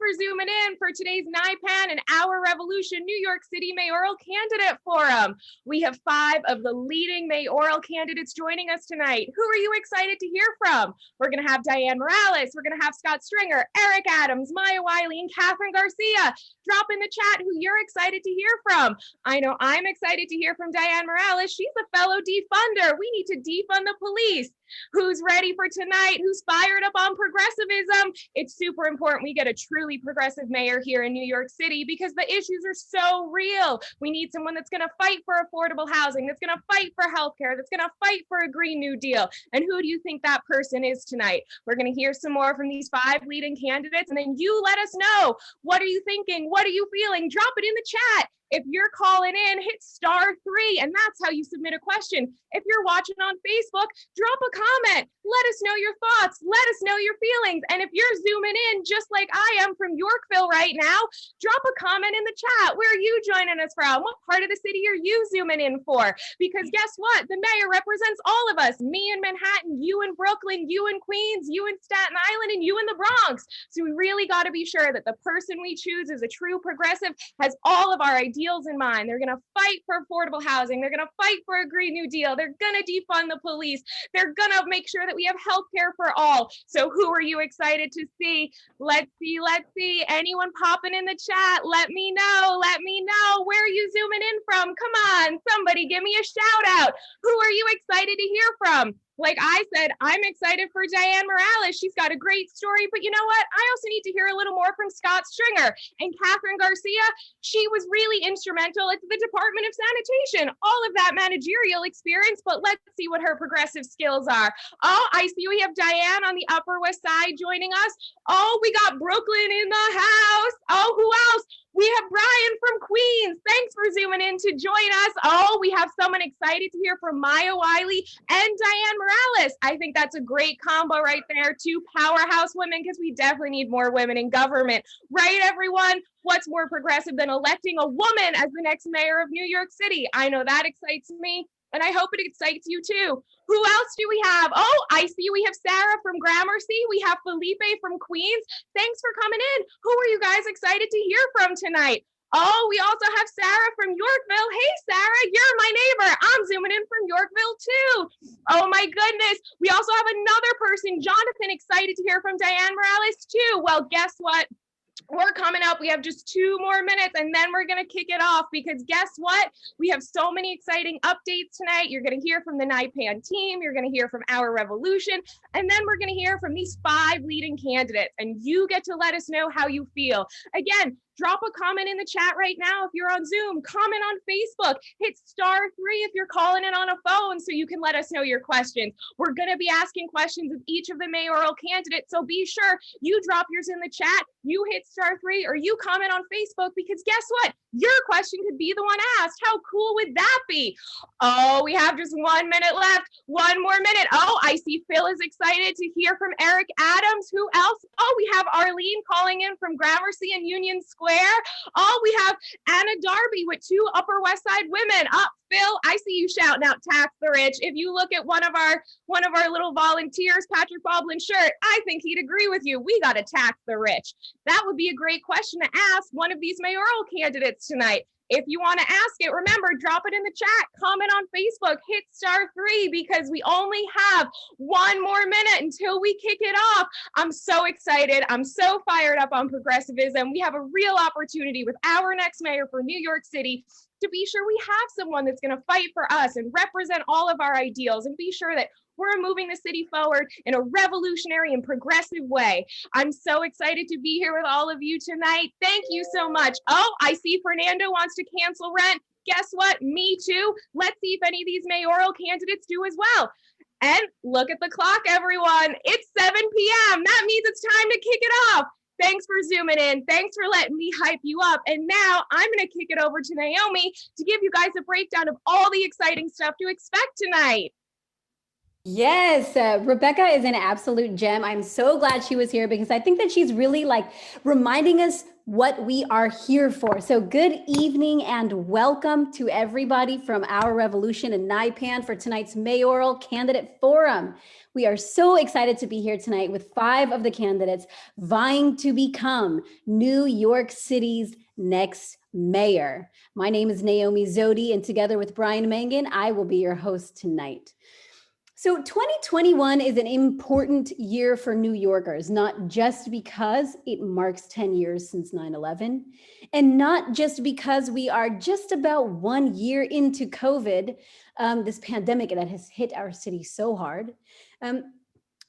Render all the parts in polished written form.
for zooming in for today's NYPAN and Our Revolution New York City Mayoral Candidate Forum. We have 5 of the leading mayoral candidates joining us tonight. Who are you excited to hear from? We're going to have Dianne Morales, we're going to have Scott Stringer, Eric Adams, Maya Wiley, and Kathryn Garcia. Drop in the chat who you're excited to hear from. I know I'm excited to hear from Dianne Morales. She's a fellow defunder. We need to defund the police. Who's ready for tonight? Who's fired up on progressivism? It's super important we get a truly progressive mayor here in New York City because the issues are so real. We need someone that's going to fight for affordable housing, that's going to fight for healthcare, that's going to fight for a Green New Deal. And who do you think that person is tonight? We're going to hear some more from these 5 leading candidates, and then you let us know. What are you thinking? What are you feeling? Drop it in the chat. If you're calling in, hit *3, and that's how you submit a question. If you're watching on Facebook, drop a comment. Let us know your thoughts. Let us know your feelings. And if you're zooming in, just like I am from Yorkville right now, drop a comment in the chat. Where are you joining us from? What part of the city are you zooming in for? Because guess what? The mayor represents all of us. Me in Manhattan, you in Brooklyn, you in Queens, you in Staten Island, and you in the Bronx. So we really got to be sure that the person we choose is a true progressive, has all of our ideals in mind. They're going to fight for affordable housing. They're going to fight for a Green New Deal. They're going to defund the police. They're going to make sure that we have health care for all. So who are you excited to see? Let's see. Anyone popping in the chat? Let me know. Where are you zooming in from? Come on, somebody give me a shout out. Who are you excited to hear from? Like I said, I'm excited for Dianne Morales. She's got a great story, but you know what? I also need to hear a little more from Scott Stringer and Kathryn Garcia. She was really instrumental at the Department of Sanitation, all of that managerial experience, but let's see what her progressive skills are. Oh, I see we have Dianne on the Upper West Side joining us. Oh, we got Brooklyn in the house. Oh, who else? We have Brian from Queens. Thanks for zooming in to join us. Oh, we have someone excited to hear from Maya Wiley and Dianne Morales. I think that's a great combo right there. 2 powerhouse women, because we definitely need more women in government. Right, everyone? What's more progressive than electing a woman as the next mayor of New York City? I know that excites me, and I hope it excites you too. Who else do we have? Oh, I see we have Sarah from Gramercy. We have Felipe from Queens. Thanks for coming in. Who are you guys excited to hear from tonight? Oh, we also have Sarah from Yorkville. Hey, Sarah, you're my neighbor. I'm zooming in from Yorkville too. Oh my goodness. We also have another person, Jonathan, excited to hear from Dianne Morales too. Well, guess what? We're coming up. We have just 2 more minutes and then we're going to kick it off because guess what? We have so many exciting updates tonight. You're going to hear from the NYPAN team. You're going to hear from Our Revolution. And then we're going to hear from these 5 leading candidates and you get to let us know how you feel. Again, drop a comment in the chat right now if you're on Zoom. Comment on Facebook. Hit *3 if you're calling in on a phone so you can let us know your questions. We're going to be asking questions of each of the mayoral candidates, so be sure you drop yours in the chat, you hit *3, or you comment on Facebook because guess what? Your question could be the one asked. How cool would that be? Oh, we have just 1 minute left. 1 more minute. Oh, I see Phil is excited to hear from Eric Adams. Who else? Oh, we have Arlene calling in from Gramercy and Union Square. Oh, we have Anna Darby with 2 Upper West Side women. Phil, I see you shouting out tax the rich. If you look at one of our little volunteers, Patrick Boblin shirt, I think he'd agree with you. We got to tax the rich. That would be a great question to ask one of these mayoral candidates tonight. If you want to ask it, remember, drop it in the chat, comment on Facebook, hit *3 because we only have 1 more minute until we kick it off. I'm so excited. I'm so fired up on progressivism. We have a real opportunity with our next mayor for New York City to be sure we have someone that's going to fight for us and represent all of our ideals and be sure that we're moving the city forward in a revolutionary and progressive way. I'm so excited to be here with all of you tonight. Thank you so much. Oh, I see Fernando wants to cancel rent. Guess what? Me too. Let's see if any of these mayoral candidates do as well. And look at the clock, everyone. It's 7 p.m. That means it's time to kick it off. Thanks for zooming in. Thanks for letting me hype you up. And now I'm going to kick it over to Naomi to give you guys a breakdown of all the exciting stuff to expect tonight. Yes, Rebecca is an absolute gem. I'm so glad she was here because I think that she's really reminding us what we are here for. So, good evening and welcome to everybody from Our Revolution and NYPAN for tonight's Mayoral Candidate Forum. We are so excited to be here tonight with 5 of the candidates vying to become New York City's next mayor. My name is Naomi Zodi, and together with Brian Mangan, I will be your host tonight. So 2021 is an important year for New Yorkers, not just because it marks 10 years since 9/11, and not just because we are just about 1 year into COVID, this pandemic that has hit our city so hard. Um,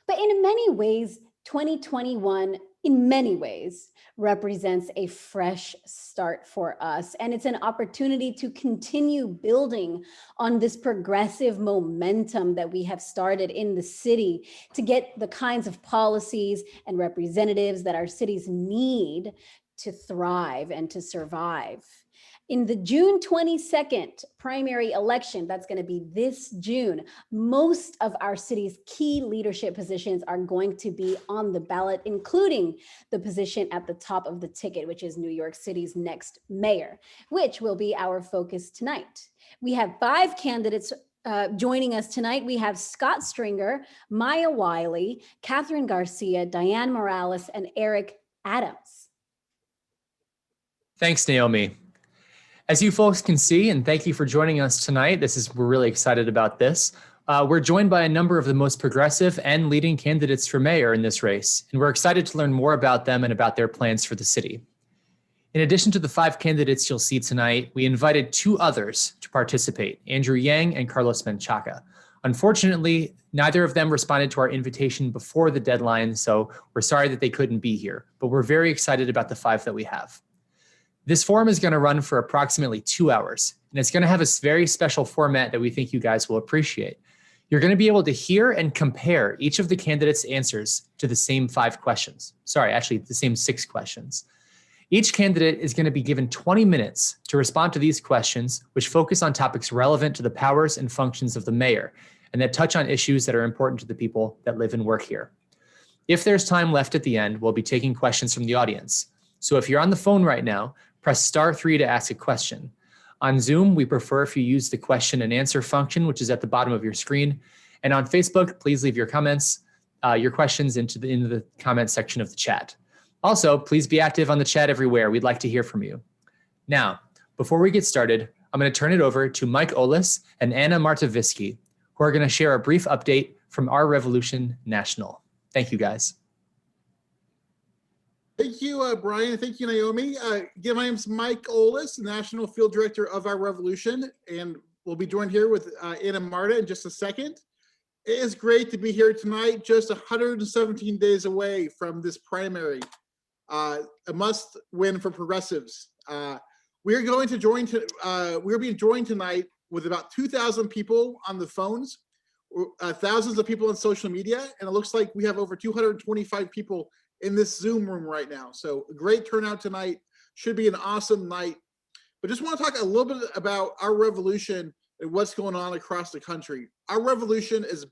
but in many ways, 2021, in many ways, represents a fresh start for us. And it's an opportunity to continue building on this progressive momentum that we have started in the city to get the kinds of policies and representatives that our cities need to thrive and to survive. In the June 22nd primary election, that's going to be this June, most of our city's key leadership positions are going to be on the ballot, including the position at the top of the ticket, which is New York City's next mayor, which will be our focus tonight. We have 5 candidates joining us tonight. We have Scott Stringer, Maya Wiley, Kathryn Garcia, Dianne Morales, and Eric Adams. Thanks, Naomi. As you folks can see, and thank you for joining us tonight, we're really excited about this. We're joined by a number of the most progressive and leading candidates for mayor in this race, and we're excited to learn more about them and about their plans for the city. In addition to the 5 candidates you'll see tonight, we invited 2 others to participate, Andrew Yang and Carlos Menchaca. Unfortunately, neither of them responded to our invitation before the deadline, so we're sorry that they couldn't be here, but we're very excited about the 5 that we have. This forum is going to run for approximately 2 hours, and it's going to have a very special format that we think you guys will appreciate. You're going to be able to hear and compare each of the candidates' answers to the same 5 questions. Sorry, actually the same 6 questions. Each candidate is going to be given 20 minutes to respond to these questions, which focus on topics relevant to the powers and functions of the mayor, and that touch on issues that are important to the people that live and work here. If there's time left at the end, we'll be taking questions from the audience. So if you're on the phone right now, press *3 to ask a question. On Zoom, we prefer if you use the question and answer function, which is at the bottom of your screen. And on Facebook, please leave your comments, your questions into the comment section of the chat. Also, please be active on the chat everywhere. We'd like to hear from you. Now, before we get started, I'm going to turn it over to Mike Olis and Anna Martovisky, who are going to share a brief update from Our Revolution National. Thank you, guys. Thank you, Brian. Thank you, Naomi. Again, my name is Mike Olis, National Field Director of Our Revolution, and we'll be joined here with Anna Marta in just a second. It is great to be here tonight, just 117 days away from this primary, a must-win for progressives. We're being joined tonight with about 2,000 people on the phones, thousands of people on social media, and it looks like we have over 225 people in this Zoom room right now. So a great turnout tonight. Should be an awesome night. But just want to talk a little bit about Our Revolution and what's going on across the country. Our Revolution is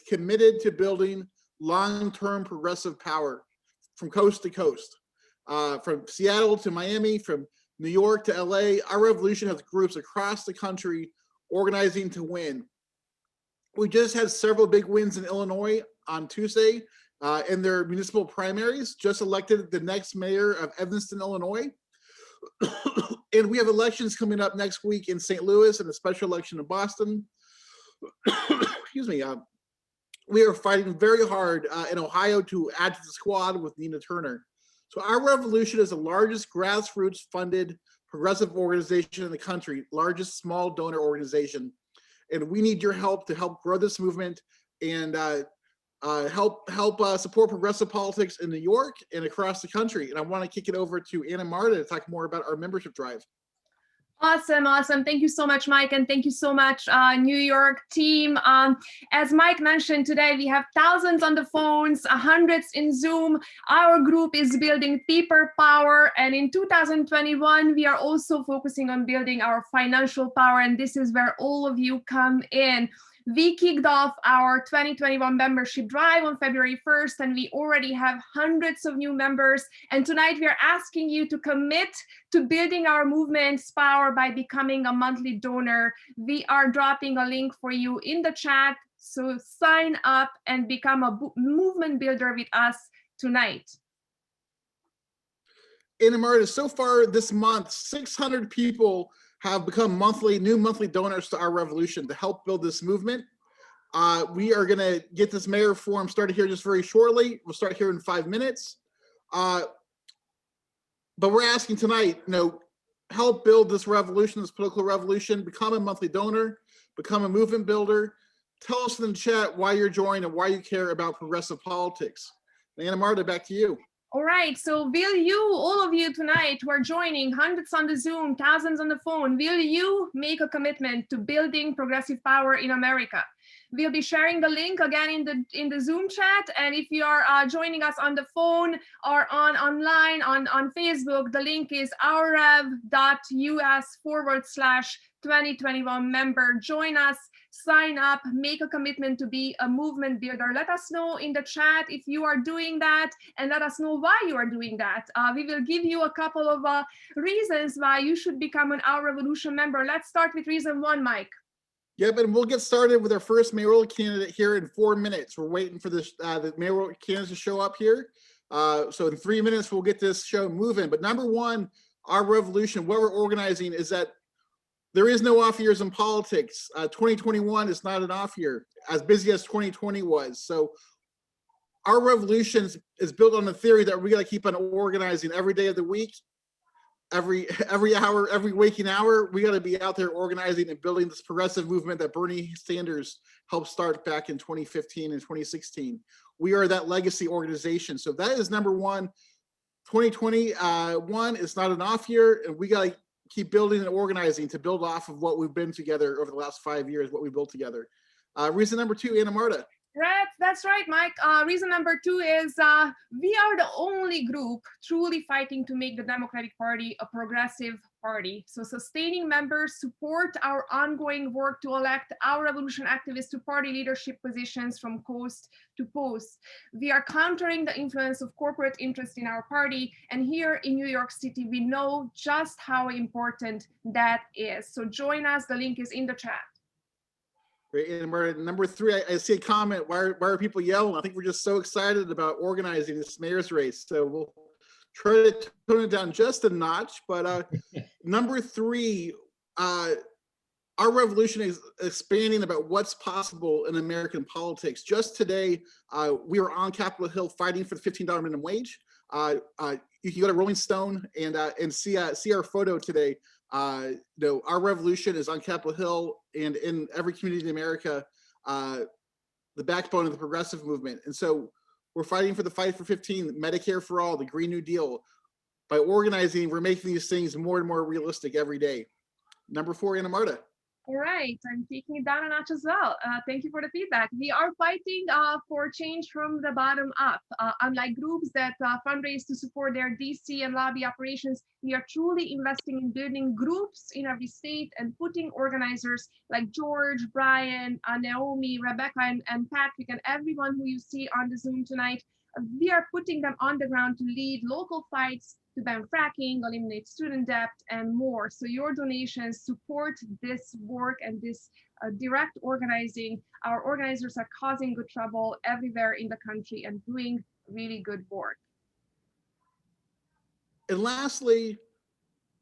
committed to building long-term progressive power from coast to coast. From Seattle to Miami, from New York to LA, Our Revolution has groups across the country organizing to win. We just had several big wins in Illinois on Tuesday. In their municipal primaries, just elected the next mayor of Evanston, Illinois. And we have elections coming up next week in St. Louis and a special election in Boston. Excuse me. We are fighting very hard in Ohio to add to the squad with Nina Turner. So Our Revolution is the largest grassroots funded progressive organization in the country, largest small donor organization. And we need your help to help grow this movement and help support progressive politics in New York and across the country. And I want to kick it over to Anna Marta to talk more about our membership drive. Awesome. Thank you so much, Mike, and thank you so much, New York team. As Mike mentioned today, we have thousands on the phones, hundreds in Zoom. Our group is building people power, and in 2021, we are also focusing on building our financial power, and this is where all of you come in. We kicked off our 2021 membership drive on February 1st, and we already have hundreds of new members. And tonight we are asking you to commit to building our movement's power by becoming a monthly donor. We are dropping a link for you in the chat. So sign up and become a movement builder with us tonight. In America, so far this month, 600 people have become new monthly donors to our revolution to help build this movement. We are going to get this mayor forum started here just very shortly. We'll start here in 5 minutes. But we're asking tonight, help build this revolution, this political revolution, become a monthly donor, become a movement builder. Tell us in the chat why you're joining and why you care about progressive politics. Anna Marta, back to you. All right, so will you, all of you tonight who are joining, hundreds on the Zoom, thousands on the phone, will you make a commitment to building progressive power in America? We'll be sharing the link again in the Zoom chat, and if you are joining us on the phone or online on Facebook, the link is ourrev.us/2021 member. Join us, sign up, make a commitment to be a movement builder. Let us know in the chat if you are doing that, and let us know why you are doing that. We will give you a couple of reasons why you should become an Our Revolution member. Let's start with reason 1, Mike. Yep, and we'll get started with our first mayoral candidate here in 4 minutes. We're waiting for the mayoral candidates to show up here. So in 3 minutes, we'll get this show moving. But number one, our revolution, what we're organizing is that there is no off years in politics. 2021 is not an off year, as busy as 2020 was. So our revolution is built on the theory that we got to keep on organizing every day of the week. Every hour, every waking hour, we got to be out there organizing and building this progressive movement that Bernie Sanders helped start back in 2015 and 2016. We are that legacy organization. So that is number one. 2021 is not an off year, and we got to keep building and organizing to build off of what we've been together over the last 5 years, what we built together. Reason number 2, Anna Marta. Right, that's right, Mike. Reason number 2 is we are the only group truly fighting to make the Democratic Party a progressive party. So sustaining members support our ongoing work to elect our revolution activists to party leadership positions from coast to coast. We are countering the influence of corporate interest in our party. And here in New York City, we know just how important that is. So join us. The link is in the chat. Great. And number 3, I see a comment. Why are people yelling? I think we're just so excited about organizing this mayor's race. So we'll try to tone it down just a notch. But number 3, our revolution is expanding about what's possible in American politics. Just today, we were on Capitol Hill fighting for the $15 minimum wage. You can go to Rolling Stone and see our photo today. Our revolution is on Capitol Hill and in every community in America, the backbone of the progressive movement. And so we're fighting for the fight for 15, Medicare for all, the Green New Deal. By organizing, we're making these things more and more realistic every day. Number 4, Anna Marta. All right, I'm taking it down a notch as well. Thank you for the feedback. We are fighting for change from the bottom up. Unlike groups that fundraise to support their DC and lobby operations, we are truly investing in building groups in every state and putting organizers like George, Brian, Naomi, Rebecca, and Patrick, and everyone who you see on the Zoom tonight. We are putting them on the ground to lead local fights, to ban fracking, eliminate student debt, and more. So your donations support this work and this direct organizing. Our organizers are causing good trouble everywhere in the country and doing really good work. And lastly,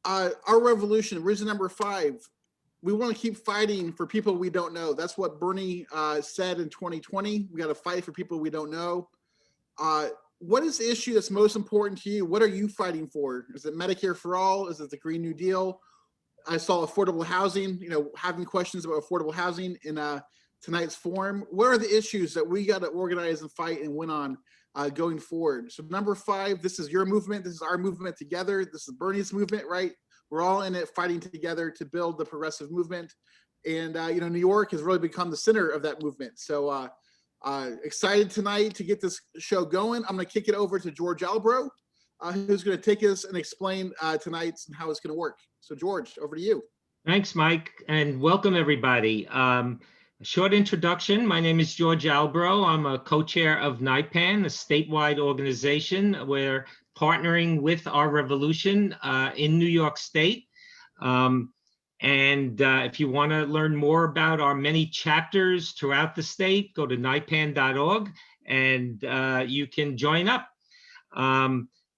our revolution, reason number 5, we want to keep fighting for people we don't know. That's what Bernie said in 2020. We got to fight for people we don't know. What is the issue that's most important to you? What are you fighting for? Is it Medicare for all? Is it the Green New Deal? I saw affordable housing, having questions about affordable housing in tonight's forum. What are the issues that we got to organize and fight and win on going forward? So number 5, this is your movement. This is our movement together. This is Bernie's movement, right? We're all in it fighting together to build the progressive movement. And, New York has really become the center of that movement. So excited tonight to get this show going. I'm going to kick it over to George Albro, who's going to take us and explain tonight's and how it's going to work. So George, over to you. Thanks, Mike, and welcome everybody. A short introduction. My name is George Albro. I'm a co-chair of NYPAN, a statewide organization. We're partnering with Our Revolution in New York State. If you want to learn more about our many chapters throughout the state, go to nypan.org and you can join up.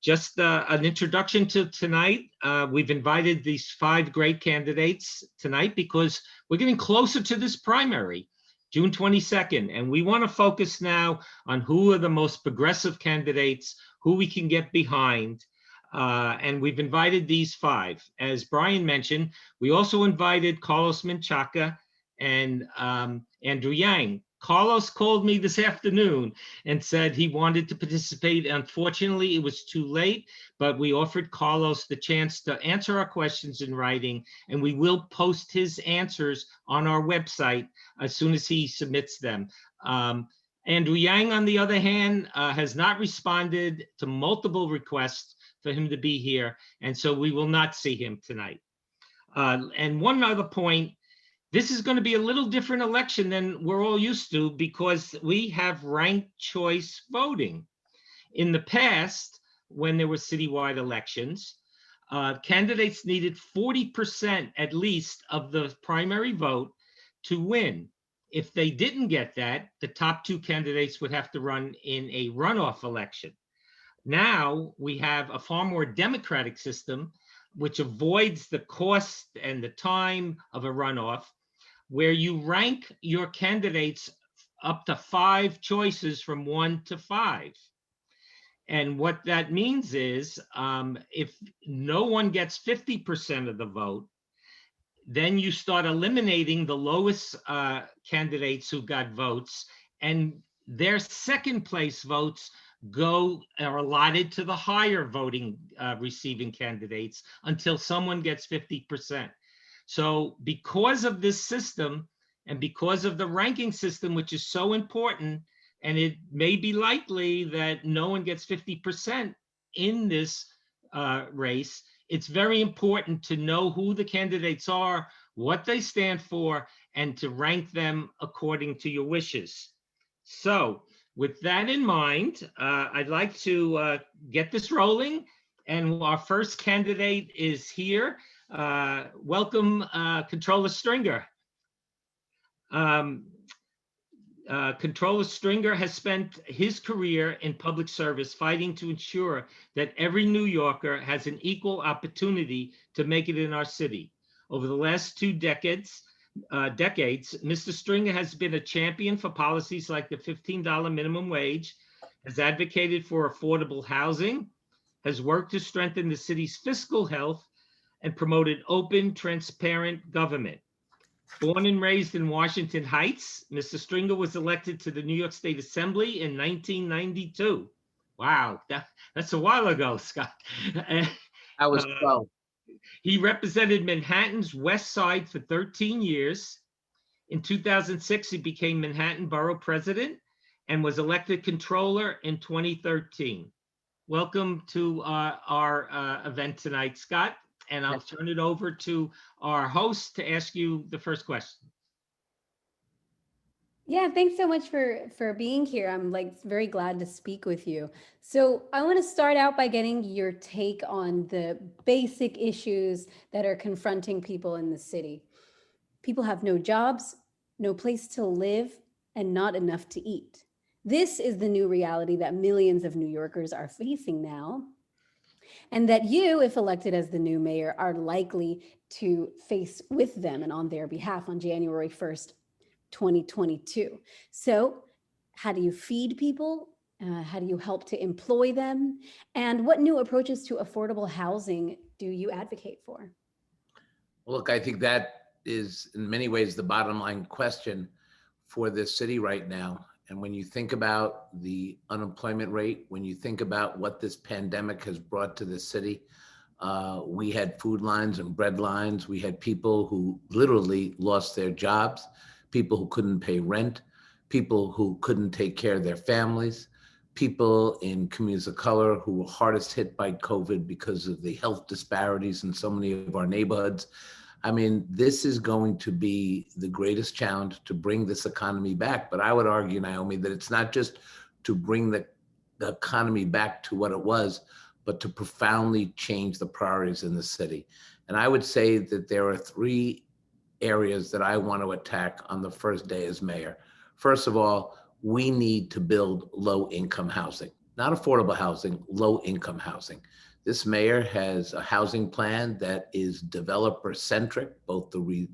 Just an introduction to tonight. We've invited these 5 great candidates tonight because we're getting closer to this primary, June 22nd, and we want to focus now on who are the most progressive candidates, who we can get behind. And we've invited these 5. As Brian mentioned, we also invited Carlos Menchaca and Andrew Yang. Carlos called me this afternoon and said he wanted to participate. Unfortunately, it was too late, but we offered Carlos the chance to answer our questions in writing, and we will post his answers on our website as soon as he submits them. Andrew Yang, on the other hand, has not responded to multiple requests for him to be here, and so we will not see him tonight. And one other point, this is going to be a little different election than we're all used to because we have ranked choice voting. In the past, when there were citywide elections, candidates needed 40% at least of the primary vote to win. If they didn't get that, the top 2 candidates would have to run in a runoff election. Now we have a far more democratic system, which avoids the cost and the time of a runoff, where you rank your candidates up to 5 choices from 1 to 5. And what that means is if no one gets 50% of the vote, then you start eliminating the lowest candidates who got votes, and their second place votes are allotted to the higher voting receiving candidates until someone gets 50%. So because of this system and because of the ranking system, which is so important, and it may be likely that no one gets 50% in this race, it's very important to know who the candidates are, what they stand for, and to rank them according to your wishes. So with that in mind, I'd like to get this rolling. And our first candidate is here. Welcome, Controller Stringer. Controller Stringer has spent his career in public service fighting to ensure that every New Yorker has an equal opportunity to make it in our city. Over the last 2 decades, Mr. Stringer has been a champion for policies like the $15 minimum wage, has advocated for affordable housing, has worked to strengthen the city's fiscal health, and promoted open, transparent government. Born and raised in Washington Heights, Mr. Stringer was elected to the New York State Assembly in 1992. Wow, that's a while ago, Scott. I was 12. He represented Manhattan's West Side for 13 years. In 2006, he became Manhattan Borough President and was elected Controller in 2013. Welcome to our event tonight, Scott. And I'll turn it over to our host to ask you the first question. Yeah, thanks so much for being here. I'm very glad to speak with you. So I want to start out by getting your take on the basic issues that are confronting people in the city. People have no jobs, no place to live, and not enough to eat. This is the new reality that millions of New Yorkers are facing now, and that you, if elected as the new mayor, are likely to face with them and on their behalf on January 1st, 2022. So how do you feed people? How do you help to employ them? And what new approaches to affordable housing do you advocate for? Well, look, I think that is in many ways the bottom line question for this city right now. And when you think about the unemployment rate, when you think about what this pandemic has brought to the city, we had food lines and bread lines. We had people who literally lost their jobs, people who couldn't pay rent, people who couldn't take care of their families, people in communities of color who were hardest hit by COVID because of the health disparities in so many of our neighborhoods. I mean, this is going to be the greatest challenge to bring this economy back. But I would argue, Naomi, that it's not just to bring the economy back to what it was, but to profoundly change the priorities in the city. And I would say that there are three areas that I want to attack on the first day as mayor. First of all, we need to build low-income housing, not affordable housing, low-income housing. This mayor has a housing plan that is developer-centric, both the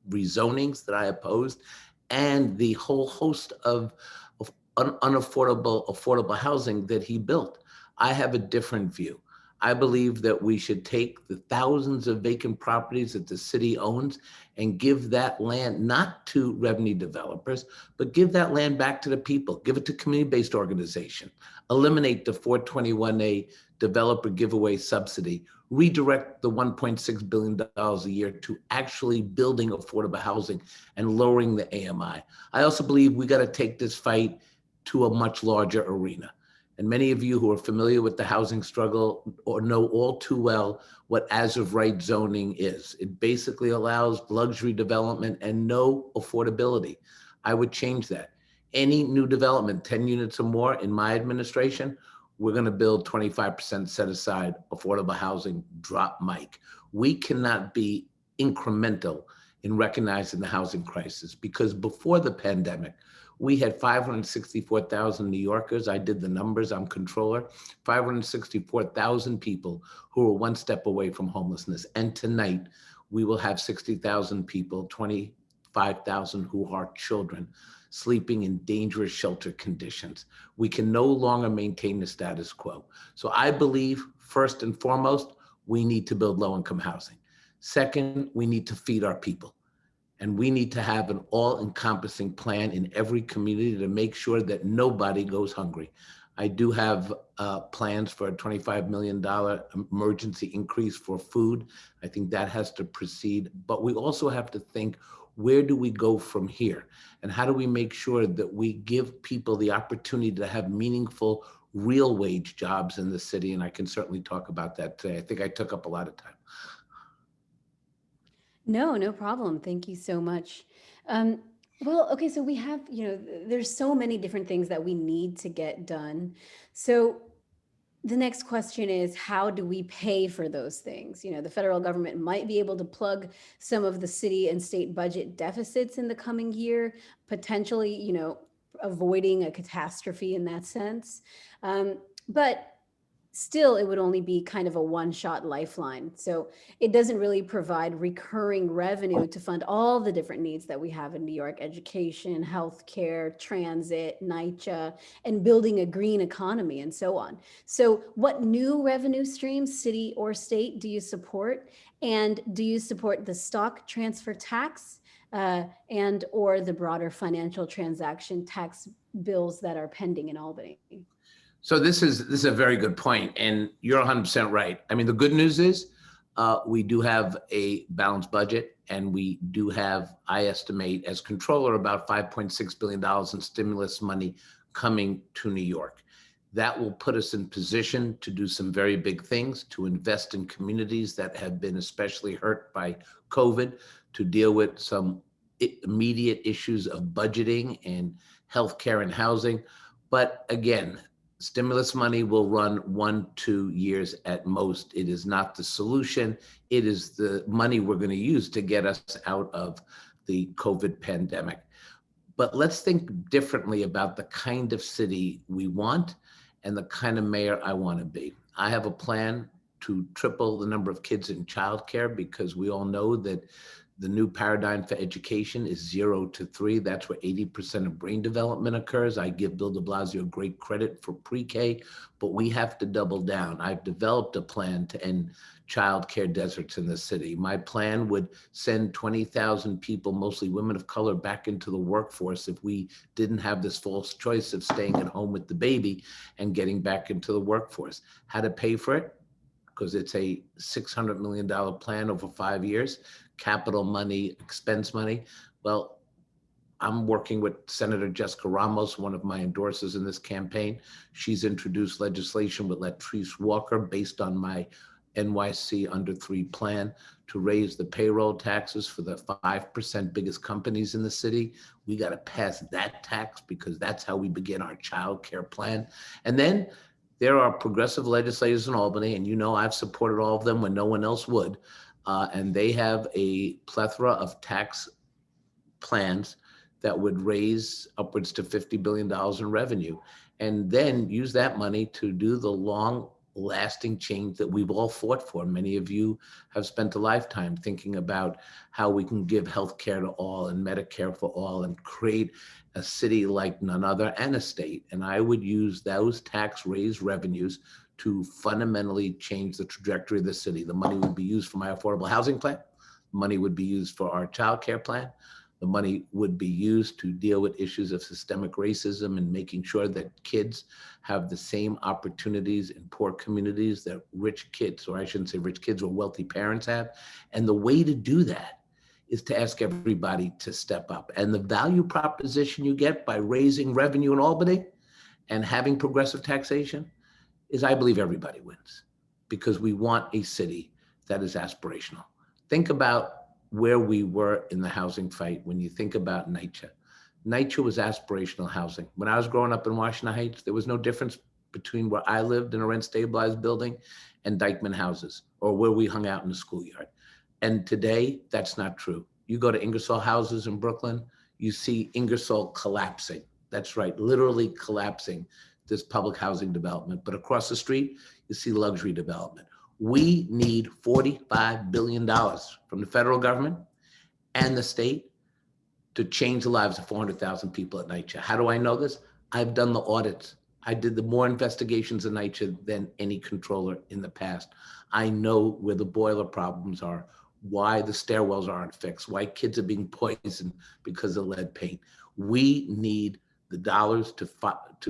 rezonings that I opposed and the whole host of affordable housing that he built. I have a different view. I believe that we should take the thousands of vacant properties that the city owns and give that land not to revenue developers, but give that land back to the people. Give it to community-based organization. Eliminate the 421A developer giveaway subsidy. Redirect the $1.6 billion a year to actually building affordable housing and lowering the AMI. I also believe we got to take this fight to a much larger arena. And many of you who are familiar with the housing struggle or know all too well what as of right zoning is. It basically allows luxury development and no affordability. I would change that. Any new development, 10 units or more in my administration, we're going to build 25% set aside affordable housing, drop mic. We cannot be incremental in recognizing the housing crisis, because before the pandemic, we had 564,000 New Yorkers. I did the numbers, I'm controller, 564,000 people who were one step away from homelessness. And tonight, we will have 60,000 people, 25,000 who are children, sleeping in dangerous shelter conditions. We can no longer maintain the status quo. So I believe, first and foremost, we need to build low-income housing. Second, we need to feed our people. And we need to have an all-encompassing plan in every community to make sure that nobody goes hungry. I do have plans for a $25 million emergency increase for food. I think that has to proceed. But we also have to think, where do we go from here? And how do we make sure that we give people the opportunity to have meaningful, real wage jobs in the city? And I can certainly talk about that today. I think I took up a lot of time. No problem. Thank you so much. Well, okay, so we have, there's so many different things that we need to get done. So the next question is, how do we pay for those things? The federal government might be able to plug some of the city and state budget deficits in the coming year, potentially, avoiding a catastrophe in that sense. But still, it would only be kind of a one-shot lifeline. So it doesn't really provide recurring revenue to fund all the different needs that we have in New York: education, healthcare, transit, NYCHA, and building a green economy, and so on. So what new revenue streams, city or state, do you support? And do you support the stock transfer tax and or the broader financial transaction tax bills that are pending in Albany? So this is a very good point, and you're 100% right. I mean, the good news is we do have a balanced budget, and we do have, I estimate, as controller, about $5.6 billion in stimulus money coming to New York. That will put us in position to do some very big things, to invest in communities that have been especially hurt by COVID, to deal with some immediate issues of budgeting and healthcare and housing. But again, stimulus money will run 1-2 years at most. It is not the solution. It is the money we're going to use to get us out of the COVID pandemic. But let's think differently about the kind of city we want and the kind of mayor I want to be. I have a plan to triple the number of kids in childcare, because we all know that the new paradigm for education is 0 to 3. That's where 80% of brain development occurs. I give Bill de Blasio great credit for pre-K, but we have to double down. I've developed a plan to end childcare deserts in the city. My plan would send 20,000 people, mostly women of color, back into the workforce if we didn't have this false choice of staying at home with the baby and getting back into the workforce. How to pay for it? Because it's a $600 million plan over 5 years. Capital money, expense money. Well, I'm working with Senator Jessica Ramos, one of my endorsers in this campaign. She's introduced legislation with Latrice Walker based on my NYC under 3 plan to raise the payroll taxes for the 5% biggest companies in the city. We got to pass that tax because that's how we begin our child care plan. And then there are progressive legislators in Albany, and you know I've supported all of them when no one else would. And they have a plethora of tax plans that would raise upwards to $50 billion in revenue, and then use that money to do the long lasting change that we've all fought for. Many of you have spent a lifetime thinking about how we can give health care to all and Medicare for all and create a city like none other and a state. And I would use those tax raised revenues to fundamentally change the trajectory of the city. The money would be used for my affordable housing plan. Money would be used for our child care plan. The money would be used to deal with issues of systemic racism and making sure that kids have the same opportunities in poor communities that rich kids, or I shouldn't say rich kids, or wealthy parents have. And the way to do that is to ask everybody to step up. And the value proposition you get by raising revenue in Albany and having progressive taxation is, I believe, everybody wins, because we want a city that is aspirational. Think about where we were in the housing fight when you think about NYCHA. NYCHA was aspirational housing. When I was growing up in Washington Heights, there was no difference between where I lived in a rent-stabilized building and Dyckman houses, or where we hung out in the schoolyard. And today, that's not true. You go to Ingersoll houses in Brooklyn, you see Ingersoll collapsing. That's right, literally collapsing this public housing development. But across the street, you see luxury development. We need $45 billion from the federal government and the state to change the lives of 400,000 people at NYCHA. How do I know this? I've done the audits. I did the more investigations in NYCHA than any controller in the past. I know where the boiler problems are, why the stairwells aren't fixed, why kids are being poisoned because of lead paint. We need the dollars to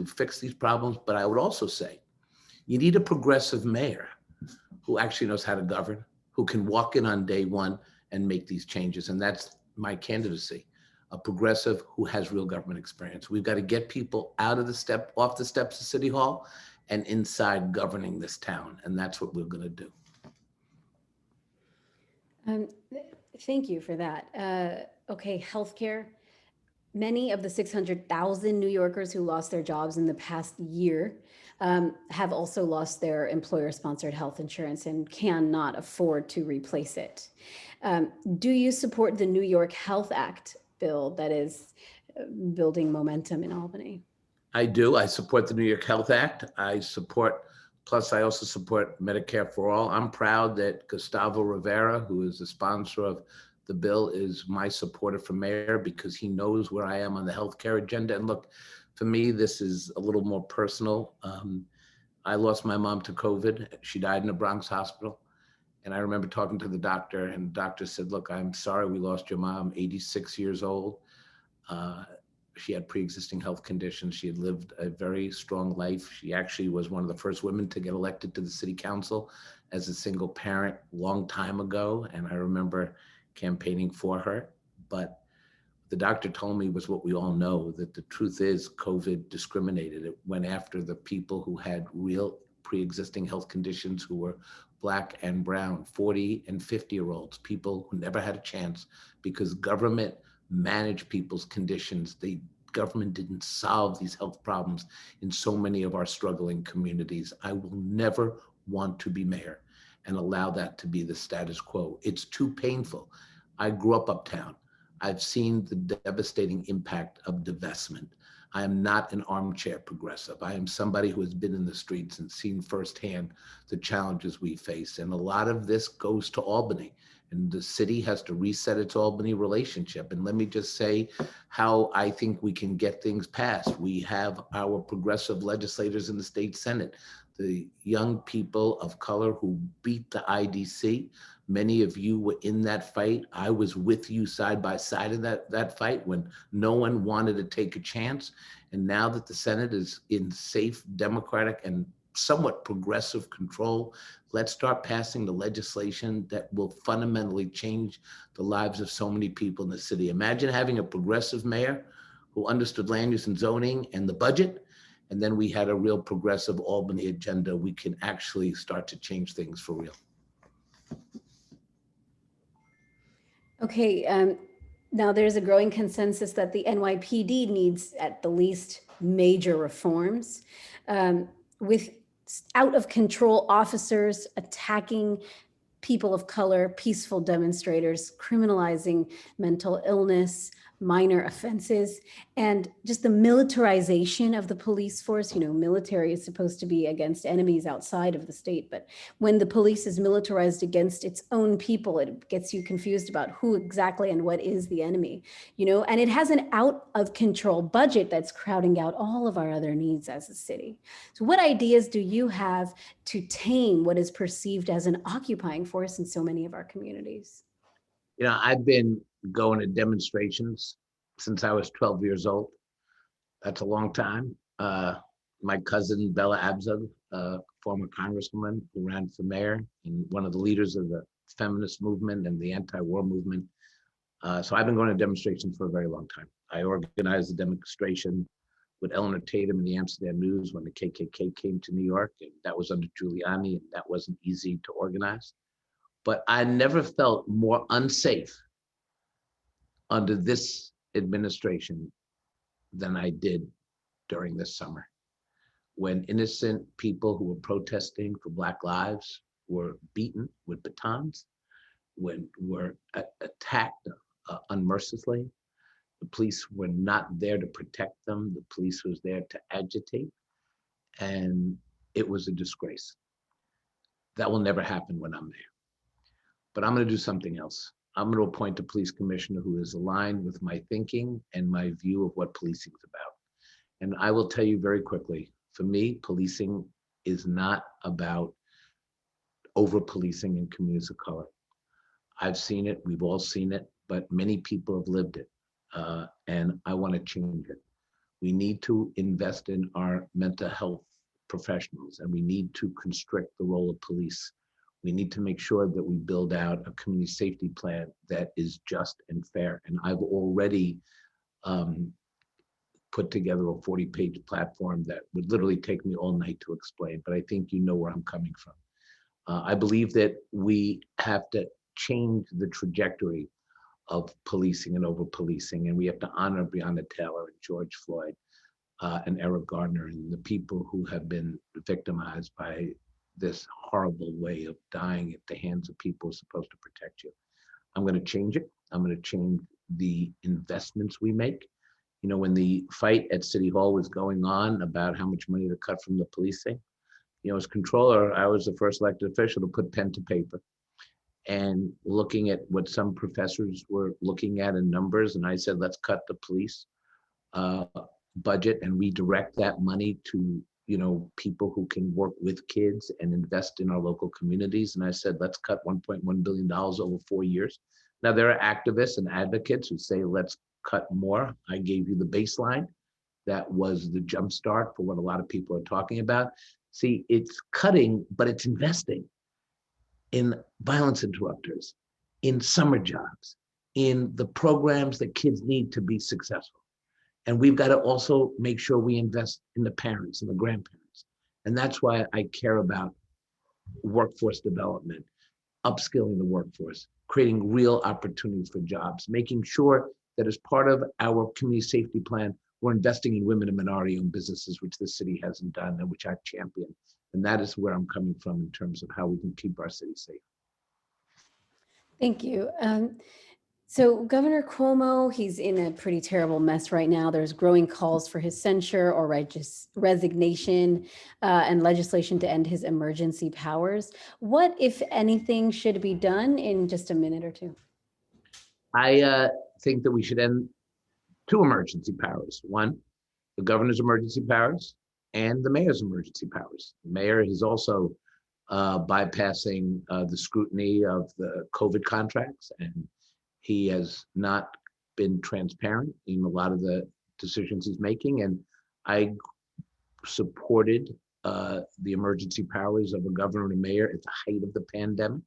fix these problems. But I would also say you need a progressive mayor who actually knows how to govern, who can walk in on day one and make these changes. And that's my candidacy, a progressive who has real government experience. We've got to get people off the steps of City Hall and inside governing this town. And that's what we're going to do. Thank you for that. Okay, healthcare. Many of the 600,000 New Yorkers who lost their jobs in the past year have also lost their employer-sponsored health insurance and cannot afford to replace it. Do you support the New York Health Act bill that is building momentum in Albany? I do. I support the New York Health Act. Plus I also support Medicare for All. I'm proud that Gustavo Rivera, who is the sponsor of the bill, is my supporter for mayor, because he knows where I am on the healthcare agenda. And look, for me, this is a little more personal. I lost my mom to COVID. She died in a Bronx hospital. And I remember talking to the doctor, and the doctor said, look, I'm sorry we lost your mom, 86 years old. She had pre-existing health conditions. She had lived a very strong life. She actually was one of the first women to get elected to the city council as a single parent long time ago. And I remember campaigning for her. But the doctor told me was what we all know, that the truth is COVID discriminated. It went after the people who had real pre-existing health conditions, who were Black and brown, 40 and 50-year-olds, people who never had a chance because government managed people's conditions. Government didn't solve these health problems in so many of our struggling communities. I will never want to be mayor and allow that to be the status quo. It's too painful. I grew up uptown. I've seen the devastating impact of divestment. I am not an armchair progressive. I am somebody who has been in the streets and seen firsthand the challenges we face. And a lot of this goes to Albany, and the city has to reset its Albany relationship. And let me just say how I think we can get things passed. We have our progressive legislators in the state Senate, the young people of color who beat the IDC. Many of you were in that fight. I was with you side by side in that fight when no one wanted to take a chance. And now that the Senate is in safe, democratic, and somewhat progressive control, let's start passing the legislation that will fundamentally change the lives of so many people in the city. Imagine having a progressive mayor who understood land use and zoning and the budget, and then we had a real progressive Albany agenda. We can actually start to change things for real. Okay, now there's a growing consensus that the NYPD needs at the least major reforms. With out of control officers attacking people of color, peaceful demonstrators, criminalizing mental illness, minor offenses, and just the militarization of the police force. You know, military is supposed to be against enemies outside of the state, but when the police is militarized against its own people, it gets you confused about who exactly and what is the enemy, you know, and it has an out of control budget that's crowding out all of our other needs as a city. So what ideas do you have to tame what is perceived as an occupying force in so many of our communities? You know, I've been going to demonstrations since I was 12 years old. That's a long time. My cousin, Bella Abzug, former congresswoman who ran for mayor and one of the leaders of the feminist movement and the anti-war movement. So I've been going to demonstrations for a very long time. I organized a demonstration with Eleanor Tatum in the Amsterdam News when the KKK came to New York, and that was under Giuliani, and that wasn't easy to organize. But I never felt more unsafe under this administration than I did during this summer, when innocent people who were protesting for Black lives were beaten with batons, when were attacked unmercifully. The police were not there to protect them. The police was there to agitate, and it was a disgrace. That will never happen when I'm there. But I'm going to do something else. I'm going to appoint a police commissioner who is aligned with my thinking and my view of what policing is about. And I will tell you very quickly, for me, policing is not about over-policing in communities of color. I've seen it, we've all seen it, but many people have lived it. And I want to change it. We need to invest in our mental health professionals, and we need to constrict the role of police. We need to make sure that we build out a community safety plan that is just and fair. And I've already put together a 40-page platform that would literally take me all night to explain, but I think you know where I'm coming from. I believe that we have to change the trajectory of policing and over-policing, and we have to honor Breonna Taylor and George Floyd and Eric Garner and the people who have been victimized by this horrible way of dying at the hands of people who are supposed to protect you. I'm going to change it. I'm going to change the investments we make. You know, when the fight at City Hall was going on about how much money to cut from the policing, you know, as controller, I was the first elected official to put pen to paper and looking at what some professors were looking at in numbers. And I said, let's cut the police budget and redirect that money to, you know, people who can work with kids and invest in our local communities. And I said, let's cut $1.1 billion over 4 years. Now, there are activists and advocates who say, let's cut more. I gave you the baseline. That was the jumpstart for what a lot of people are talking about. See, it's cutting, but it's investing in violence interrupters, in summer jobs, in the programs that kids need to be successful. And we've got to also make sure we invest in the parents and the grandparents. And that's why I care about workforce development, upskilling the workforce, creating real opportunities for jobs, making sure that as part of our community safety plan, we're investing in women and minority-owned businesses, which the city hasn't done and which I've championed. And that is where I'm coming from in terms of how we can keep our city safe. Thank you. So Governor Cuomo, he's in a pretty terrible mess right now. There's growing calls for his censure or resignation and legislation to end his emergency powers. What, if anything, should be done in just a minute or two? I think that we should end 2 emergency powers. One, the governor's emergency powers and the mayor's emergency powers. The mayor is also bypassing the scrutiny of the COVID contracts, and he has not been transparent in a lot of the decisions he's making. And I supported the emergency powers of a governor and a mayor at the height of the pandemic,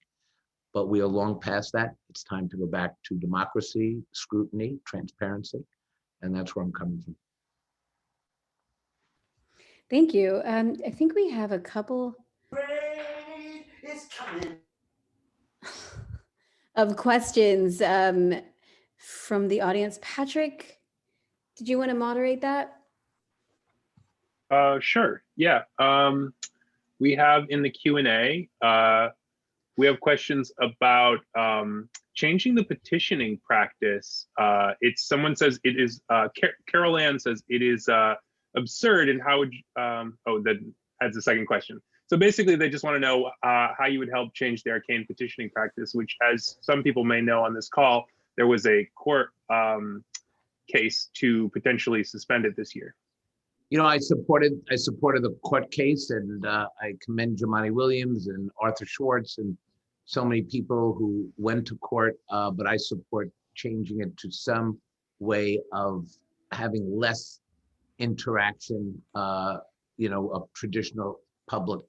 but we are long past that. It's time to go back to democracy, scrutiny, transparency, and that's where I'm coming from. Thank you. I think we have a couple. of questions from the audience. Patrick, did you want to moderate that? Sure. Yeah. We have in the Q&A, we have questions about changing the petitioning practice. Someone says it is, Carol Ann says it is absurd, and how would, that adds a second question. So basically they just want to know how you would help change the arcane petitioning practice, which, as some people may know on this call, there was a court case to potentially suspend it this year. You know, I supported the court case, and I commend Jumaane Williams and Arthur Schwartz and so many people who went to court, but I support changing it to some way of having less interaction, you know, of traditional public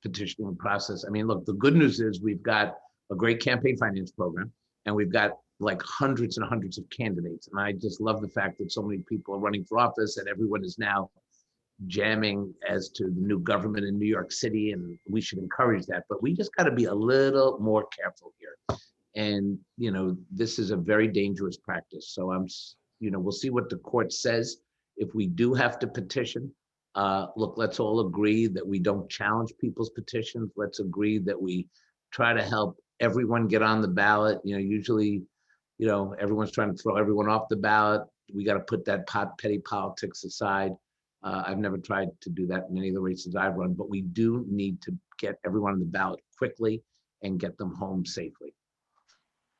petitioning process. I mean, look, the good news is we've got a great campaign finance program, and we've got like hundreds and hundreds of candidates. And I just love the fact that so many people are running for office, and everyone is now jamming as to the new government in New York City, and we should encourage that. But we just got to be a little more careful here. And, you know, this is a very dangerous practice. So you know, we'll see what the court says. If we do have to petition, look, let's all agree that we don't challenge people's petitions. Let's agree that we try to help everyone get on the ballot. You know, usually, you know, everyone's trying to throw everyone off the ballot. We got to put that petty politics aside. I've never tried to do that in any of the races I've run, but we do need to get everyone on the ballot quickly and get them home safely.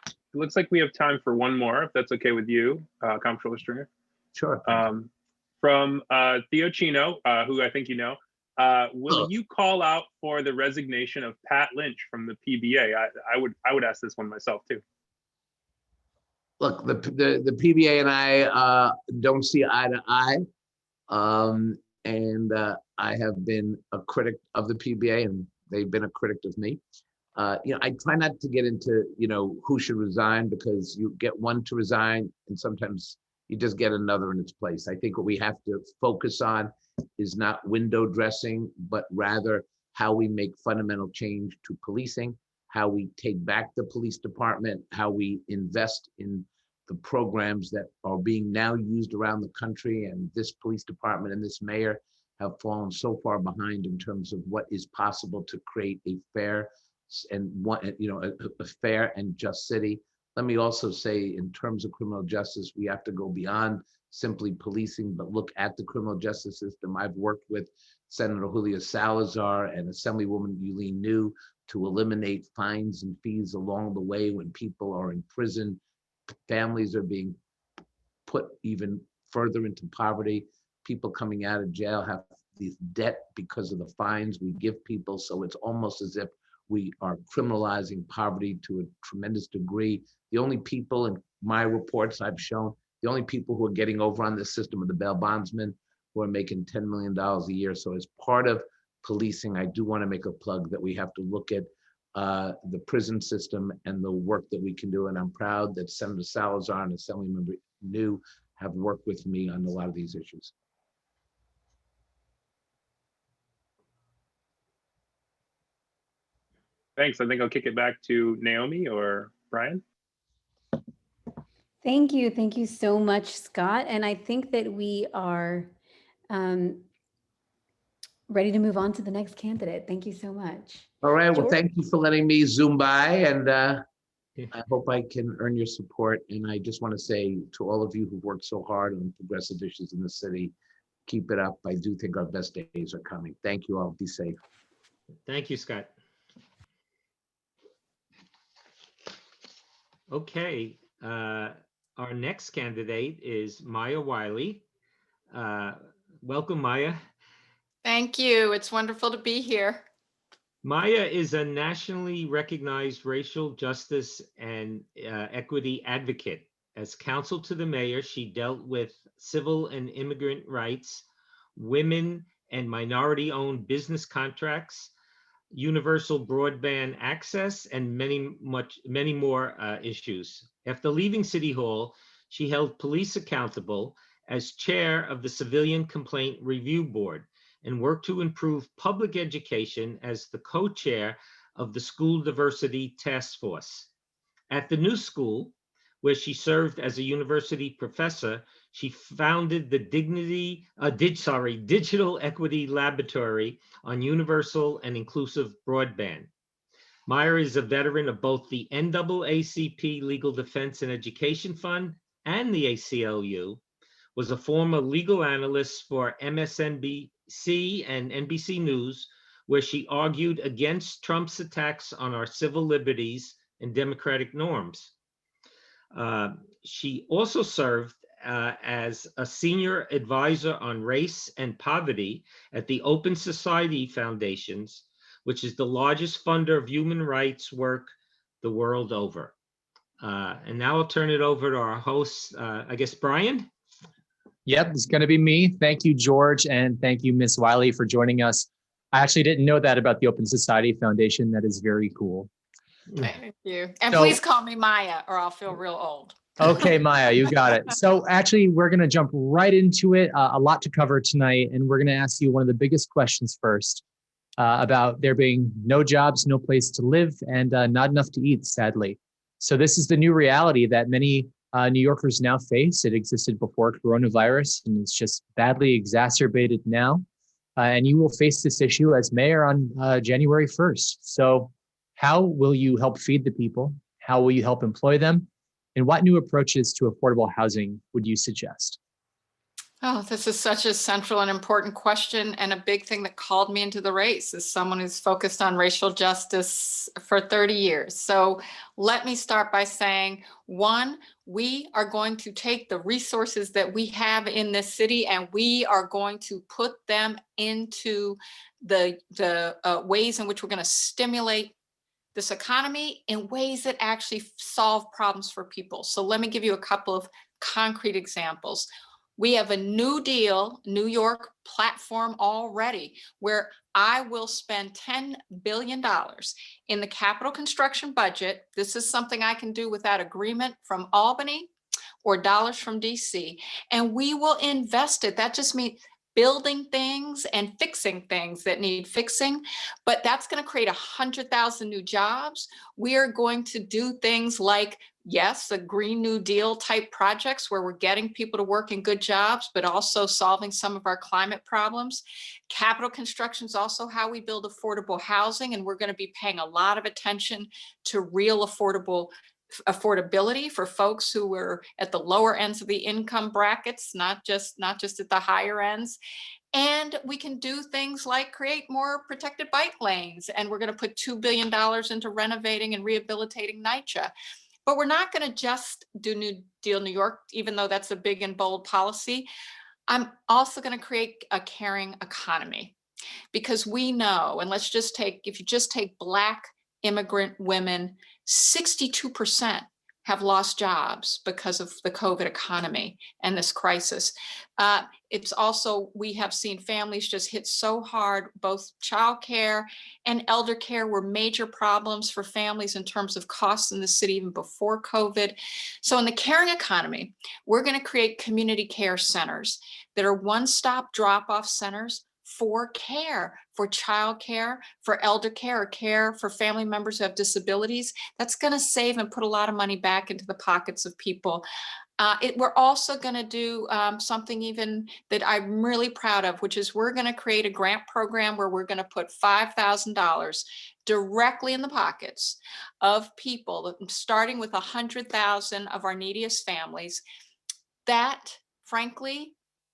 It looks like we have time for one more, if that's okay with you, Comptroller Stringer. Sure. From Theo Chino, who I think you know, will you call out for the resignation of Pat Lynch from the PBA? I would ask this one myself too. Look, the PBA and I don't see eye to eye. And I have been a critic of the PBA, and they've been a critic of me. You know, I try not to get into, you know, who should resign, because you get one to resign and sometimes you just get another in its place. I think what we have to focus on is not window dressing, but rather how we make fundamental change to policing, how we take back the police department, how we invest in the programs that are being now used around the country. And this police department and this mayor have fallen so far behind in terms of what is possible to create a fair and a fair and just city. Let me also say, in terms of criminal justice, we have to go beyond simply policing, but look at the criminal justice system. I've worked with Senator Julia Salazar and Assemblywoman Yulene New to eliminate fines and fees along the way when people are in prison. Families are being put even further into poverty. People coming out of jail have this debt because of the fines we give people. So it's almost as if we are criminalizing poverty to a tremendous degree. The only people, in my reports I've shown, the only people who are getting over on this system are the bail bondsmen, who are making $10 million a year. So as part of policing, I do want to make a plug that we have to look at the prison system and the work that we can do. And I'm proud that Senator Salazar and Assemblymember New have worked with me on a lot of these issues. Thanks. I think I'll kick it back to Naomi or Brian. Thank you. Thank you so much, Scott. And I think that we are ready to move on to the next candidate. Thank you so much. All right. Well, George? thank you for letting me zoom by, and I hope I can earn your support. And I just want to say to all of you who've worked so hard on progressive issues in the city, keep it up. I do think our best days are coming. Thank you all. Be safe. Thank you, Scott. Okay, our next candidate is Maya Wiley. Welcome, Maya. Thank you. It's wonderful to be here. Maya is a nationally recognized racial justice and equity advocate. As counsel to the mayor, she dealt with civil and immigrant rights, women and minority-owned business contracts, universal broadband access, and many more issues. After leaving City Hall, she held police accountable as chair of the Civilian Complaint Review Board and worked to improve public education as the co-chair of the School Diversity Task Force. At the New School, where she served as a university professor, she founded the Digital Equity Laboratory on Universal and Inclusive Broadband. Maya is a veteran of both the NAACP Legal Defense and Education Fund and the ACLU, was a former legal analyst for MSNBC and NBC News, where she argued against Trump's attacks on our civil liberties and democratic norms. She also served as a senior advisor on race and poverty at the Open Society Foundations, which is the largest funder of human rights work the world over. And now I'll turn it over to our host, I guess, Brian. Yep, it's going to be me. Thank you, George, and thank you, Ms. Wiley, for joining us. I actually didn't know that about the Open Society Foundation. That is very cool. Thank you. And So- please call me Maya or I'll feel real old. Okay, Maya, you got it. So actually, we're going to jump right into it. A lot to cover tonight, and we're going to ask you one of the biggest questions first about there being no jobs, no place to live, and not enough to eat, sadly. So this is the new reality that many New Yorkers now face. It existed before coronavirus, and it's just badly exacerbated now. And you will face this issue as mayor on January 1st. So how will you help feed the people? How will you help employ them? And what new approaches to affordable housing would you suggest? Oh, this is such a central and important question, and a big thing that called me into the race as someone who's focused on racial justice for 30 years. So let me start by saying, one, we are going to take the resources that we have in this city and we are going to put them into the ways in which we're going to stimulate this economy in ways that actually solve problems for people. So let me give you a couple of concrete examples. We have a New Deal New York platform already where I will spend $10 billion in the capital construction budget. This is something I can do without agreement from Albany or dollars from DC, and we will invest it. That just means building things and fixing things that need fixing, but that's going to create 100,000 new jobs. We are going to do things like, yes, the Green New Deal type projects where we're getting people to work in good jobs, but also solving some of our climate problems. Capital construction is also how we build affordable housing, and we're going to be paying a lot of attention to real affordability for folks who are at the lower ends of the income brackets, not just at the higher ends. And we can do things like create more protected bike lanes. And we're going to put $2 billion into renovating and rehabilitating NYCHA. But we're not going to just do New Deal New York, even though that's a big and bold policy. I'm also going to create a caring economy, because we know, and if you just take Black immigrant women, 62% have lost jobs because of the COVID economy and this crisis. It's also, we have seen families just hit so hard. Both childcare and elder care were major problems for families in terms of costs in the city even before COVID. So in the caring economy, we're going to create community care centers that are one-stop drop-off centers for care, for childcare, for elder care, or care for family members who have disabilities. That's going to save and put a lot of money back into the pockets of people. We're also going to do something even that I'm really proud of, which is we're going to create a grant program where we're going to put $5,000 directly in the pockets of people, starting with 100,000 of our neediest families that, frankly,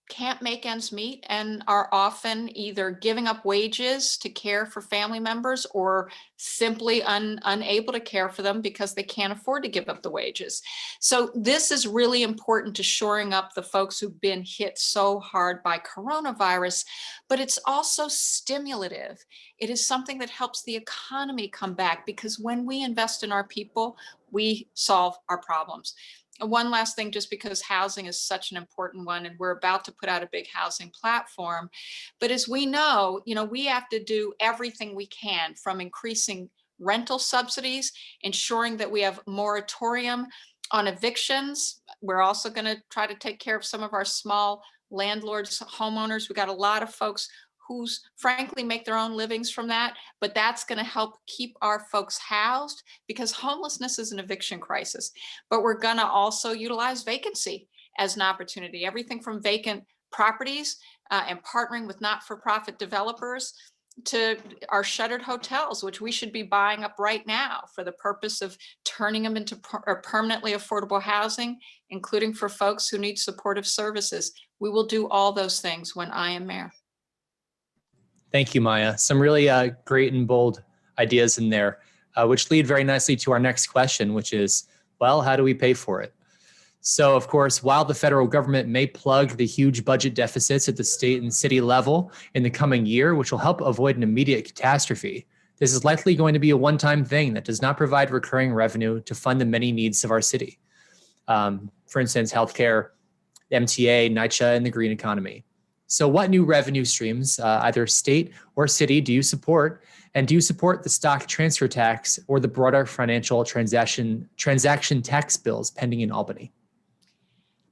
can't make ends meet and are often either giving up wages to care for family members or simply unable to care for them because they can't afford to give up the wages. So this is really important to shoring up the folks who've been hit so hard by coronavirus, but it's also stimulative. It is something that helps the economy come back, because when we invest in our people, we solve our problems. And one last thing, just because housing is such an important one, and we're about to put out a big housing platform. But as we know, we have to do everything we can, from increasing rental subsidies, ensuring that we have moratorium on evictions. We're also going to try to take care of some of our small landlords, homeowners. We got a lot of folks who's frankly make their own livings from that, but that's going to help keep our folks housed, because homelessness is an eviction crisis. But we're going to also utilize vacancy as an opportunity, everything from vacant properties and partnering with not-for-profit developers to our shuttered hotels, which we should be buying up right now for the purpose of turning them into permanently affordable housing, including for folks who need supportive services. We will do all those things when I am mayor. Thank you, Maya. Some really great and bold ideas in there, which lead very nicely to our next question, which is, well, how do we pay for it? So, of course, while the federal government may plug the huge budget deficits at the state and city level in the coming year, which will help avoid an immediate catastrophe, this is likely going to be a one-time thing that does not provide recurring revenue to fund the many needs of our city. For instance, healthcare, MTA, NYCHA, and the green economy. So what new revenue streams, either state or city, do you support? And do you support the stock transfer tax or the broader financial transaction tax bills pending in Albany?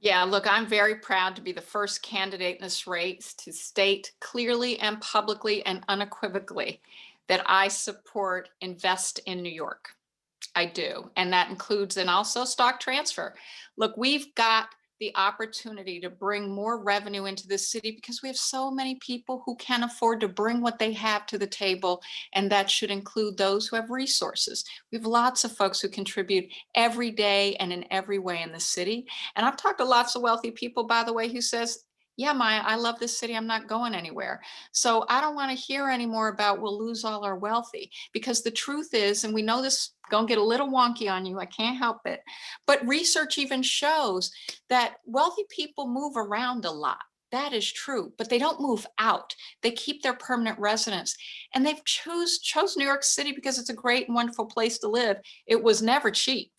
Yeah, look, I'm very proud to be the first candidate in this race to state clearly and publicly and unequivocally that I support Invest in New York. I do. And that includes, and also stock transfer. Look, we've got the opportunity to bring more revenue into the city because we have so many people who can afford to bring what they have to the table. And that should include those who have resources. We have lots of folks who contribute every day and in every way in the city. And I've talked to lots of wealthy people, by the way, who says, yeah, Maya, I love this city. I'm not going anywhere. So I don't want to hear anymore about we'll lose all our wealthy, because the truth is, and we know this gonna get a little wonky on you, I can't help it, but research even shows that wealthy people move around a lot. That is true, but they don't move out. They keep their permanent residence, and they've chose New York City because it's a great and wonderful place to live. It was never cheap.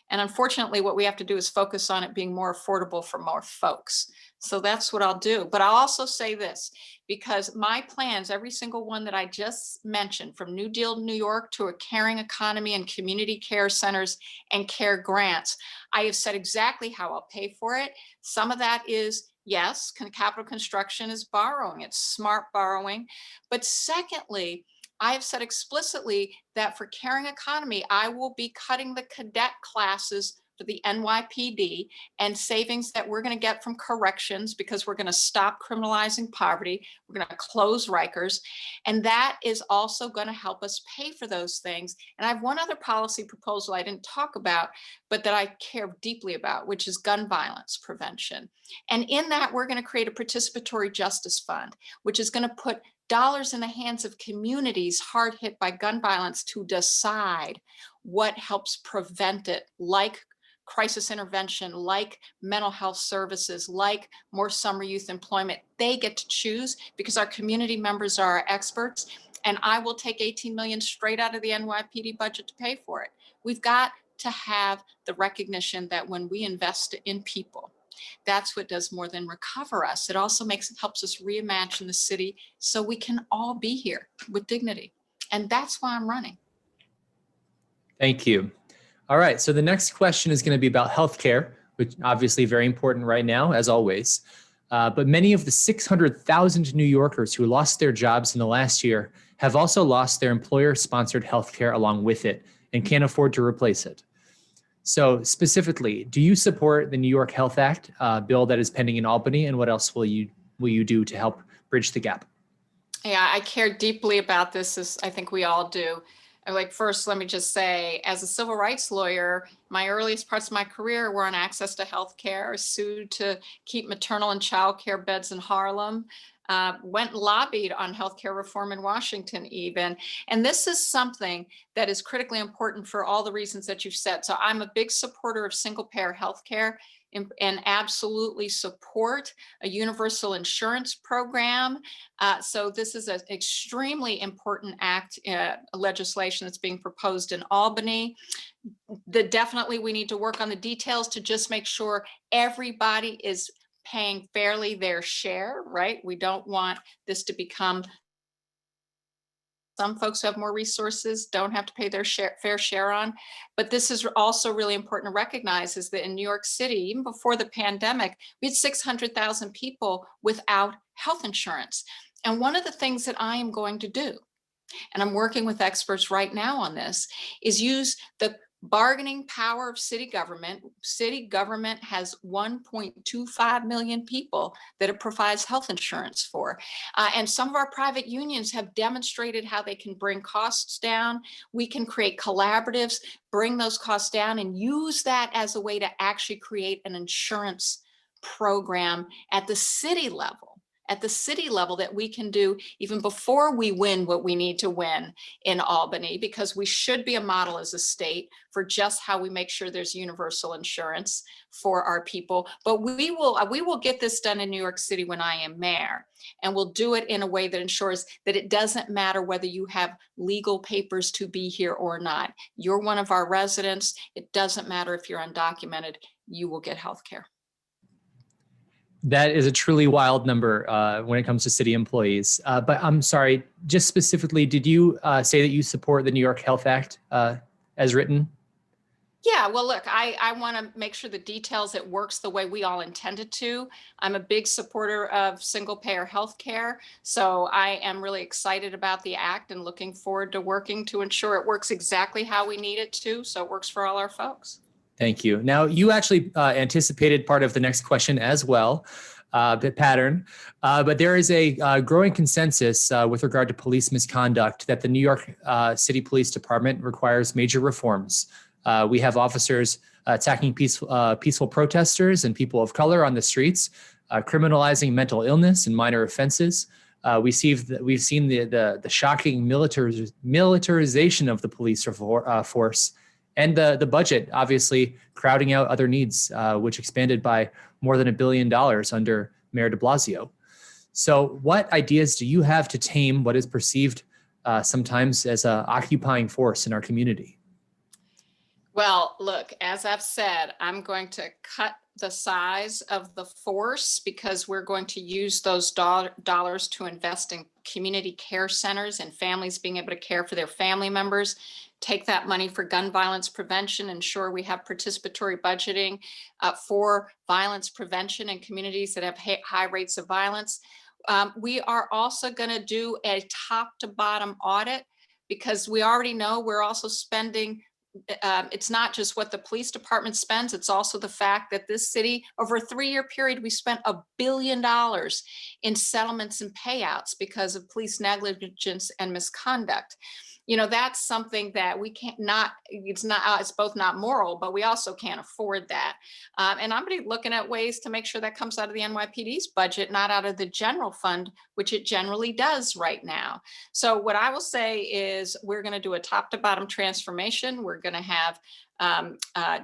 And unfortunately, what we have to do is focus on it being more affordable for more folks. So that's what I'll do. But I'll also say this, because my plans, every single one that I just mentioned, from New Deal New York to a caring economy and community care centers and care grants, I have said exactly how I'll pay for it. Some of that is, yes, capital construction is borrowing. It's smart borrowing. But secondly, I have said explicitly that for caring economy, I will be cutting the cadet classes for the NYPD and savings that we're going to get from corrections, because we're going to stop criminalizing poverty. We're going to close Rikers. And that is also going to help us pay for those things. And I have one other policy proposal I didn't talk about, but that I care deeply about, which is gun violence prevention. And in that, we're going to create a participatory justice fund, which is going to put dollars in the hands of communities hard hit by gun violence to decide what helps prevent it, like crisis intervention, like mental health services, like more summer youth employment. They get to choose because our community members are our experts. And I will take 18 million straight out of the NYPD budget to pay for it. We've got to have the recognition that when we invest in people, that's what does more than recover us. It also helps us reimagine the city so we can all be here with dignity. And that's why I'm running. Thank you. All right, so the next question is going to be about healthcare, which obviously very important right now, as always. But many of the 600,000 New Yorkers who lost their jobs in the last year have also lost their employer-sponsored healthcare along with it and can't afford to replace it. So specifically, do you support the New York Health Act bill that is pending in Albany, and what else will you do to help bridge the gap? Yeah, I care deeply about this, as I think we all do. Like, first, let me just say, as a civil rights lawyer, my earliest parts of my career were on access to health care, sued to keep maternal and child care beds in Harlem, went and lobbied on healthcare reform in Washington even. And this is something that is critically important for all the reasons that you've said. So I'm a big supporter of single payer healthcare and absolutely support a universal insurance program. So this is an extremely important act, legislation that's being proposed in Albany. Definitely we need to work on the details to just make sure everybody is paying fairly their share, right? We don't want this to become some folks who have more resources don't have to pay their fair share on. But this is also really important to recognize, is that in New York City, even before the pandemic, we had 600,000 people without health insurance. And one of the things that I am going to do, and I'm working with experts right now on this, is use the bargaining power of city government. City government has 1.25 million people that it provides health insurance for. And some of our private unions have demonstrated how they can bring costs down. We can create collaboratives, bring those costs down, and use that as a way to actually create an insurance program at the city level. That we can do even before we win what we need to win in Albany, because we should be a model as a state for just how we make sure there's universal insurance for our people. But we will get this done in New York City when I am mayor, and we'll do it in a way that ensures that it doesn't matter whether you have legal papers to be here or not. You're one of our residents. It doesn't matter if you're undocumented, you will get health care. That is a truly wild number when it comes to city employees. But I'm sorry, just specifically, did you say that you support the New York Health Act as written? Yeah, well, look, I want to make sure the details, it works the way we all intended to. I'm a big supporter of single payer health care. So I am really excited about the act and looking forward to working to ensure it works exactly how we need it to. So it works for all our folks. Thank you. Now, you actually anticipated part of the next question as well, the pattern, but there is a growing consensus with regard to police misconduct that the New York City Police Department requires major reforms. We have officers attacking peaceful protesters and people of color on the streets, criminalizing mental illness and minor offenses. We've seen the shocking militarization of the police force. And the budget, obviously, crowding out other needs, which expanded by more than $1 billion under Mayor de Blasio. So what ideas do you have to tame what is perceived sometimes as an occupying force in our community? Well, look, as I've said, I'm going to cut the size of the force because we're going to use those dollars to invest in community care centers and families being able to care for their family members. Take that money for gun violence prevention, ensure we have participatory budgeting for violence prevention in communities that have high rates of violence. We are also going to do a top to bottom audit because we already know we're also spending. It's not just what the police department spends, it's also the fact that this city, over a 3-year period, we spent $1 billion in settlements and payouts because of police negligence and misconduct. You know, that's something that we can't it's both not moral, but we also can't afford that. And I'm going to be looking at ways to make sure that comes out of the NYPD's budget, not out of the general fund, which it generally does right now. So what I will say is we're going to do a top to bottom transformation. We're going to have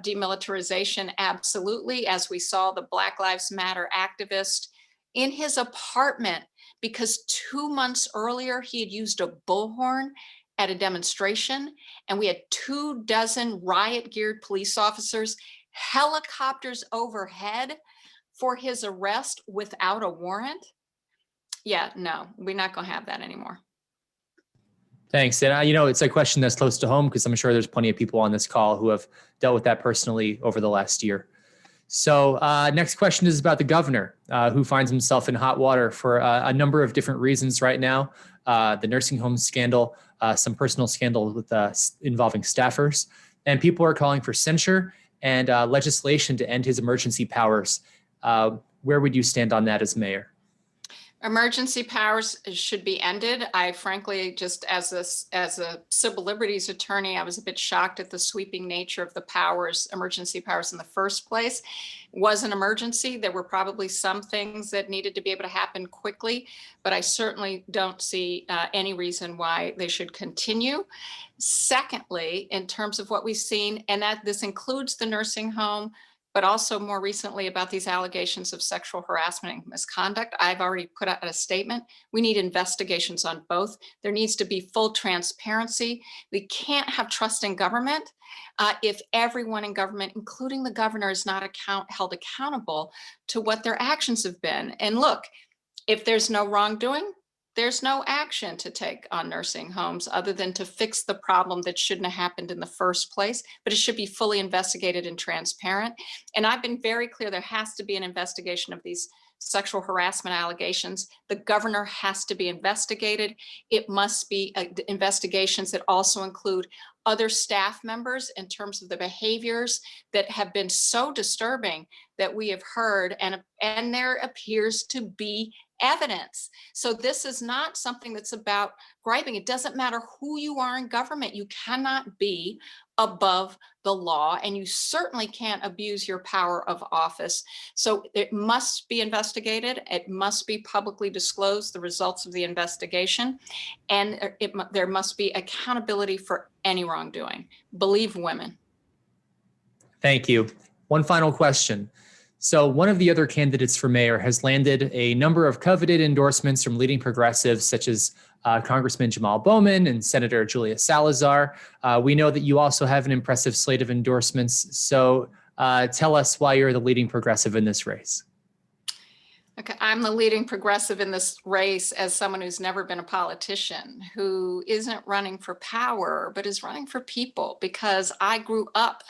demilitarization, absolutely, as we saw the Black Lives Matter activist in his apartment, because 2 months earlier he had used a bullhorn at a demonstration, and we had 24 riot geared police officers, helicopters overhead for his arrest without a warrant. Yeah, no, we're not going to have that anymore. Thanks. And it's a question that's close to home because I'm sure there's plenty of people on this call who have dealt with that personally over the last year. So next question is about the governor, who finds himself in hot water for a number of different reasons right now. The nursing home scandal, some personal scandal with involving staffers, and people are calling for censure and legislation to end his emergency powers. Where would you stand on that as mayor? Emergency powers should be ended. I frankly, just as a civil liberties attorney, I was a bit shocked at the sweeping nature of the emergency powers in the first place. It was an emergency. There were probably some things that needed to be able to happen quickly, but I certainly don't see any reason why they should continue. Secondly, in terms of what we've seen, and that this includes the nursing home, but also more recently about these allegations of sexual harassment and misconduct, I've already put out a statement. We need investigations on both. There needs to be full transparency. We can't have trust in government if everyone in government, including the governor, is not held accountable to what their actions have been. And look, if there's no wrongdoing, there's no action to take on nursing homes other than to fix the problem that shouldn't have happened in the first place, but it should be fully investigated and transparent. And I've been very clear, there has to be an investigation of these sexual harassment allegations, the governor has to be investigated. It must be investigations that also include other staff members in terms of the behaviors that have been so disturbing that we have heard, and there appears to be evidence. So this is not something that's about griping. It doesn't matter who you are in government. You cannot be above the law, and you certainly can't abuse your power of office. So it must be investigated. It must be publicly disclosed, the results of the investigation, and there must be accountability for any wrongdoing. Believe women. Thank you. One final question. So one of the other candidates for mayor has landed a number of coveted endorsements from leading progressives, such as Congressman Jamal Bowman and Senator Julia Salazar. We know that you also have an impressive slate of endorsements. So tell us why you're the leading progressive in this race. Okay, I'm the leading progressive in this race as someone who's never been a politician, who isn't running for power, but is running for people, because I grew up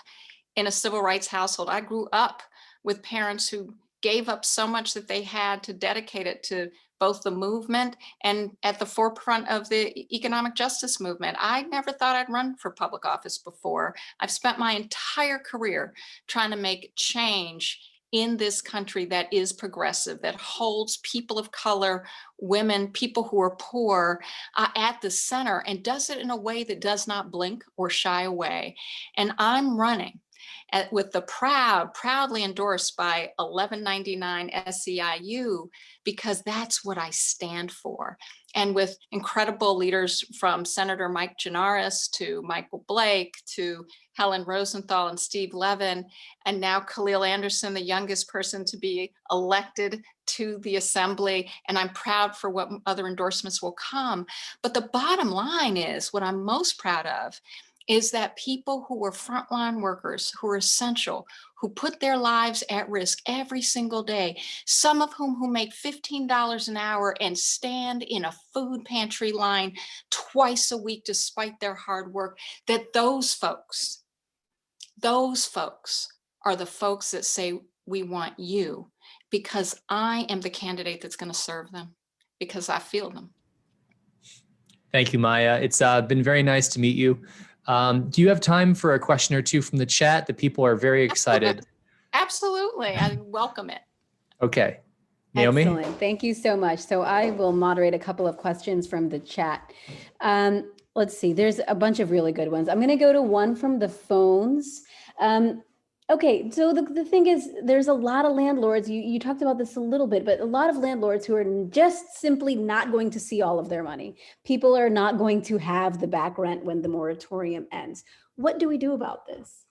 in a civil rights household. I grew up with parents who gave up so much that they had to dedicate it to both the movement and at the forefront of the economic justice movement. I never thought I'd run for public office before. I've spent my entire career trying to make change in this country that is progressive, that holds people of color, women, people who are poor at the center, and does it in a way that does not blink or shy away. And I'm running with the proudly endorsed by 1199 SEIU, because that's what I stand for. And with incredible leaders from Senator Mike Gianaris to Michael Blake to Helen Rosenthal and Steve Levin, and now Khalil Anderson, the youngest person to be elected to the assembly. And I'm proud for what other endorsements will come. But the bottom line is, what I'm most proud of is that people who are frontline workers, who are essential, who put their lives at risk every single day, some of whom make $15 an hour and stand in a food pantry line twice a week despite their hard work, that those folks are the folks that say, we want you, because I am the candidate that's going to serve them, because I feel them. Thank you, Maya. It's been very nice to meet you. Do you have time for a question or two from the chat? The people are very excited. Absolutely. I welcome it. Okay. Naomi? Excellent. Thank you so much. So I will moderate a couple of questions from the chat. Let's see. There's a bunch of really good ones. I'm going to go to one from the phones. Okay, so the thing is, there's a lot of landlords, you talked about this a little bit, but a lot of landlords who are just simply not going to see all of their money. People are not going to have the back rent when the moratorium ends. What do we do about this?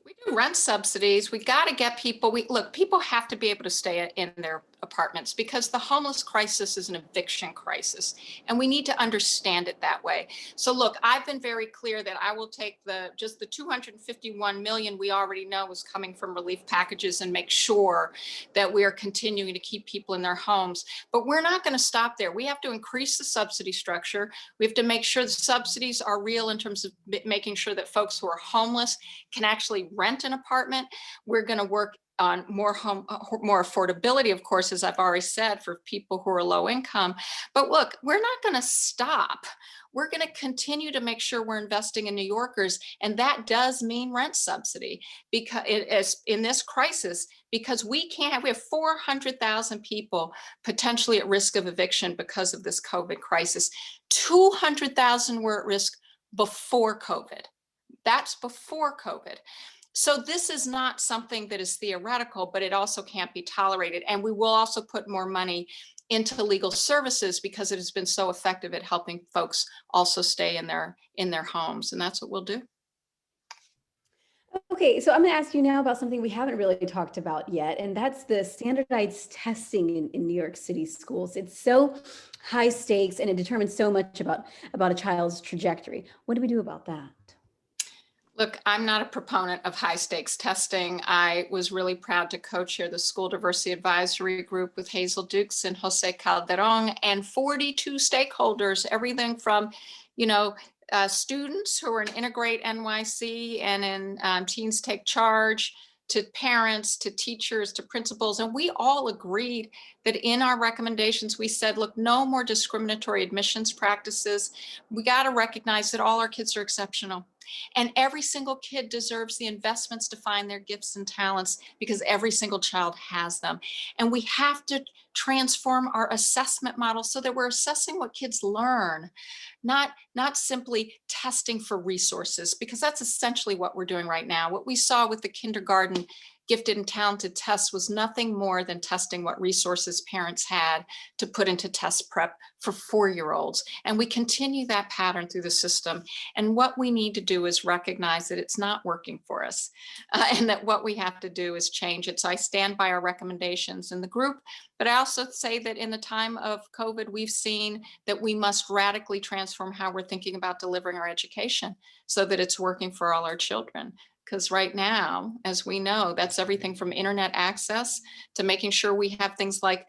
We do rent subsidies. We got to get people, look, people have to be able to stay in their apartments, because the homeless crisis is an eviction crisis, and we need to understand it that way. So look, I've been very clear that I will take just the 251 million we already know is coming from relief packages and make sure that we are continuing to keep people in their homes. But we're not going to stop there. We have to increase the subsidy structure. We have to make sure the subsidies are real in terms of making sure that folks who are homeless can actually rent an apartment. We're going to work on more affordability, of course, as I've already said, for people who are low income. But look, we're not going to stop. We're going to continue to make sure we're investing in New Yorkers, and that does mean rent subsidy, because in this crisis, because we have 400,000 people potentially at risk of eviction because of this COVID crisis. 200,000 were at risk before COVID. That's before COVID. So this is not something that is theoretical, but it also can't be tolerated. And we will also put more money into legal services, because it has been so effective at helping folks also stay in their homes. And that's what we'll do. Okay, so I'm going to ask you now about something we haven't really talked about yet, and that's the standardized testing in New York City schools. It's so high stakes, and it determines so much about a child's trajectory. What do we do about that? Look, I'm not a proponent of high stakes testing. I was really proud to co-chair the School Diversity Advisory Group with Hazel Dukes and Jose Calderon, and 42 stakeholders, everything from, students who are in Integrate NYC and in Teens Take Charge, to parents, to teachers, to principals, and we all agreed that in our recommendations, we said, look, no more discriminatory admissions practices. We got to recognize that all our kids are exceptional. And every single kid deserves the investments to find their gifts and talents because every single child has them. And we have to transform our assessment model so that we're assessing what kids learn, not simply testing for resources, because that's essentially what we're doing right now. What we saw with the kindergarten gifted and talented tests was nothing more than testing what resources parents had to put into test prep for 4-year-olds. And we continue that pattern through the system. And what we need to do is recognize that it's not working for us and that what we have to do is change it. So I stand by our recommendations in the group, but I also say that in the time of COVID, we've seen that we must radically transform how we're thinking about delivering our education so that it's working for all our children. Because right now, as we know, that's everything from internet access to making sure we have things like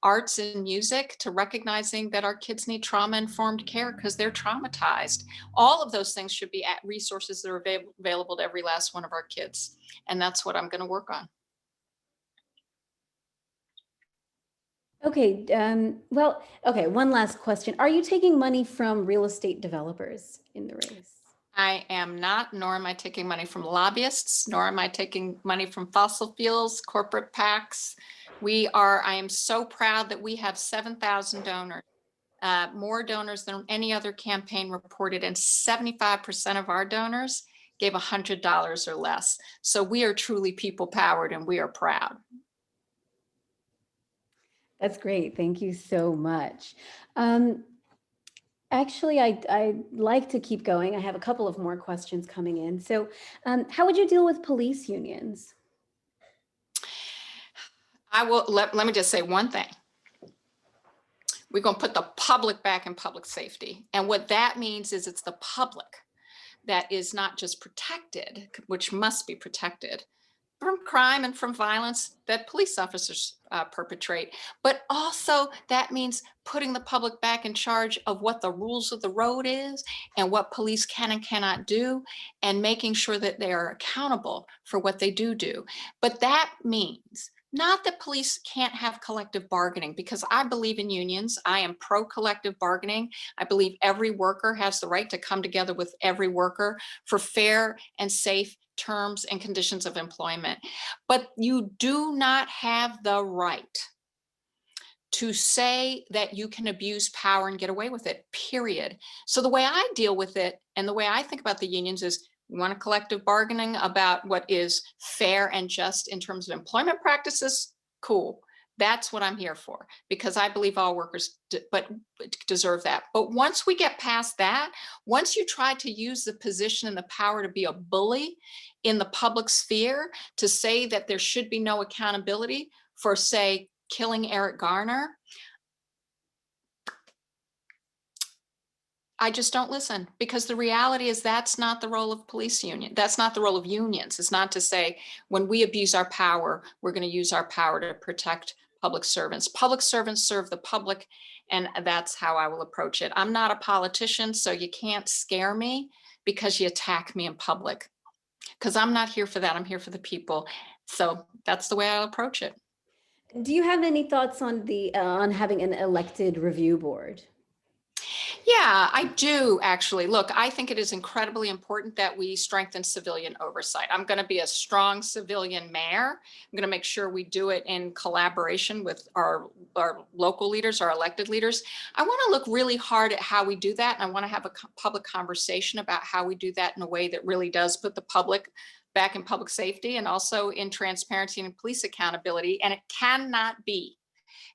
arts and music to recognizing that our kids need trauma-informed care because they're traumatized. All of those things should be at resources that are available to every last one of our kids. And that's what I'm going to work on. Okay, okay, one last question. Are you taking money from real estate developers in the race? I am not, nor am I taking money from lobbyists, nor am I taking money from fossil fuels, corporate PACs. I am so proud that we have 7,000 donors, more donors than any other campaign reported, and 75% of our donors gave $100 or less. So we are truly people powered and we are proud. That's great. Thank you so much. Actually, I'd like to keep going. I have a couple of more questions coming in. So how would you deal with police unions? Let me just say one thing. We're going to put the public back in public safety. And what that means is it's the public that is not just protected, which must be protected from crime and from violence that police officers perpetrate. But also that means putting the public back in charge of what the rules of the road is and what police can and cannot do, and making sure that they are accountable for what they do. But that means not that police can't have collective bargaining, because I believe in unions. I am pro collective bargaining. I believe every worker has the right to come together with every worker for fair and safe terms and conditions of employment. But you do not have the right to say that you can abuse power and get away with it, period. So the way I deal with it and the way I think about the unions is, we want a collective bargaining about what is fair and just in terms of employment practices. Cool. That's what I'm here for, because I believe all workers deserve that. But once we get past that, once you try to use the position and the power to be a bully in the public sphere to say that there should be no accountability for, say, killing Eric Garner, I just don't listen, because the reality is that's not the role of police union. That's not the role of unions. It's not to say when we abuse our power, we're going to use our power to protect public servants. Public servants serve the public, and that's how I will approach it. I'm not a politician, so you can't scare me because you attack me in public, because I'm not here for that. I'm here for the people. So that's the way I'll approach it. Do you have any thoughts on on having an elected review board? Yeah, I do actually. Look, I think it is incredibly important that we strengthen civilian oversight. I'm going to be a strong civilian mayor. I'm going to make sure we do it in collaboration with our local leaders, our elected leaders. I want to look really hard at how we do that. And I want to have a public conversation about how we do that in a way that really does put the public back in public safety and also in transparency and police accountability. And it cannot be,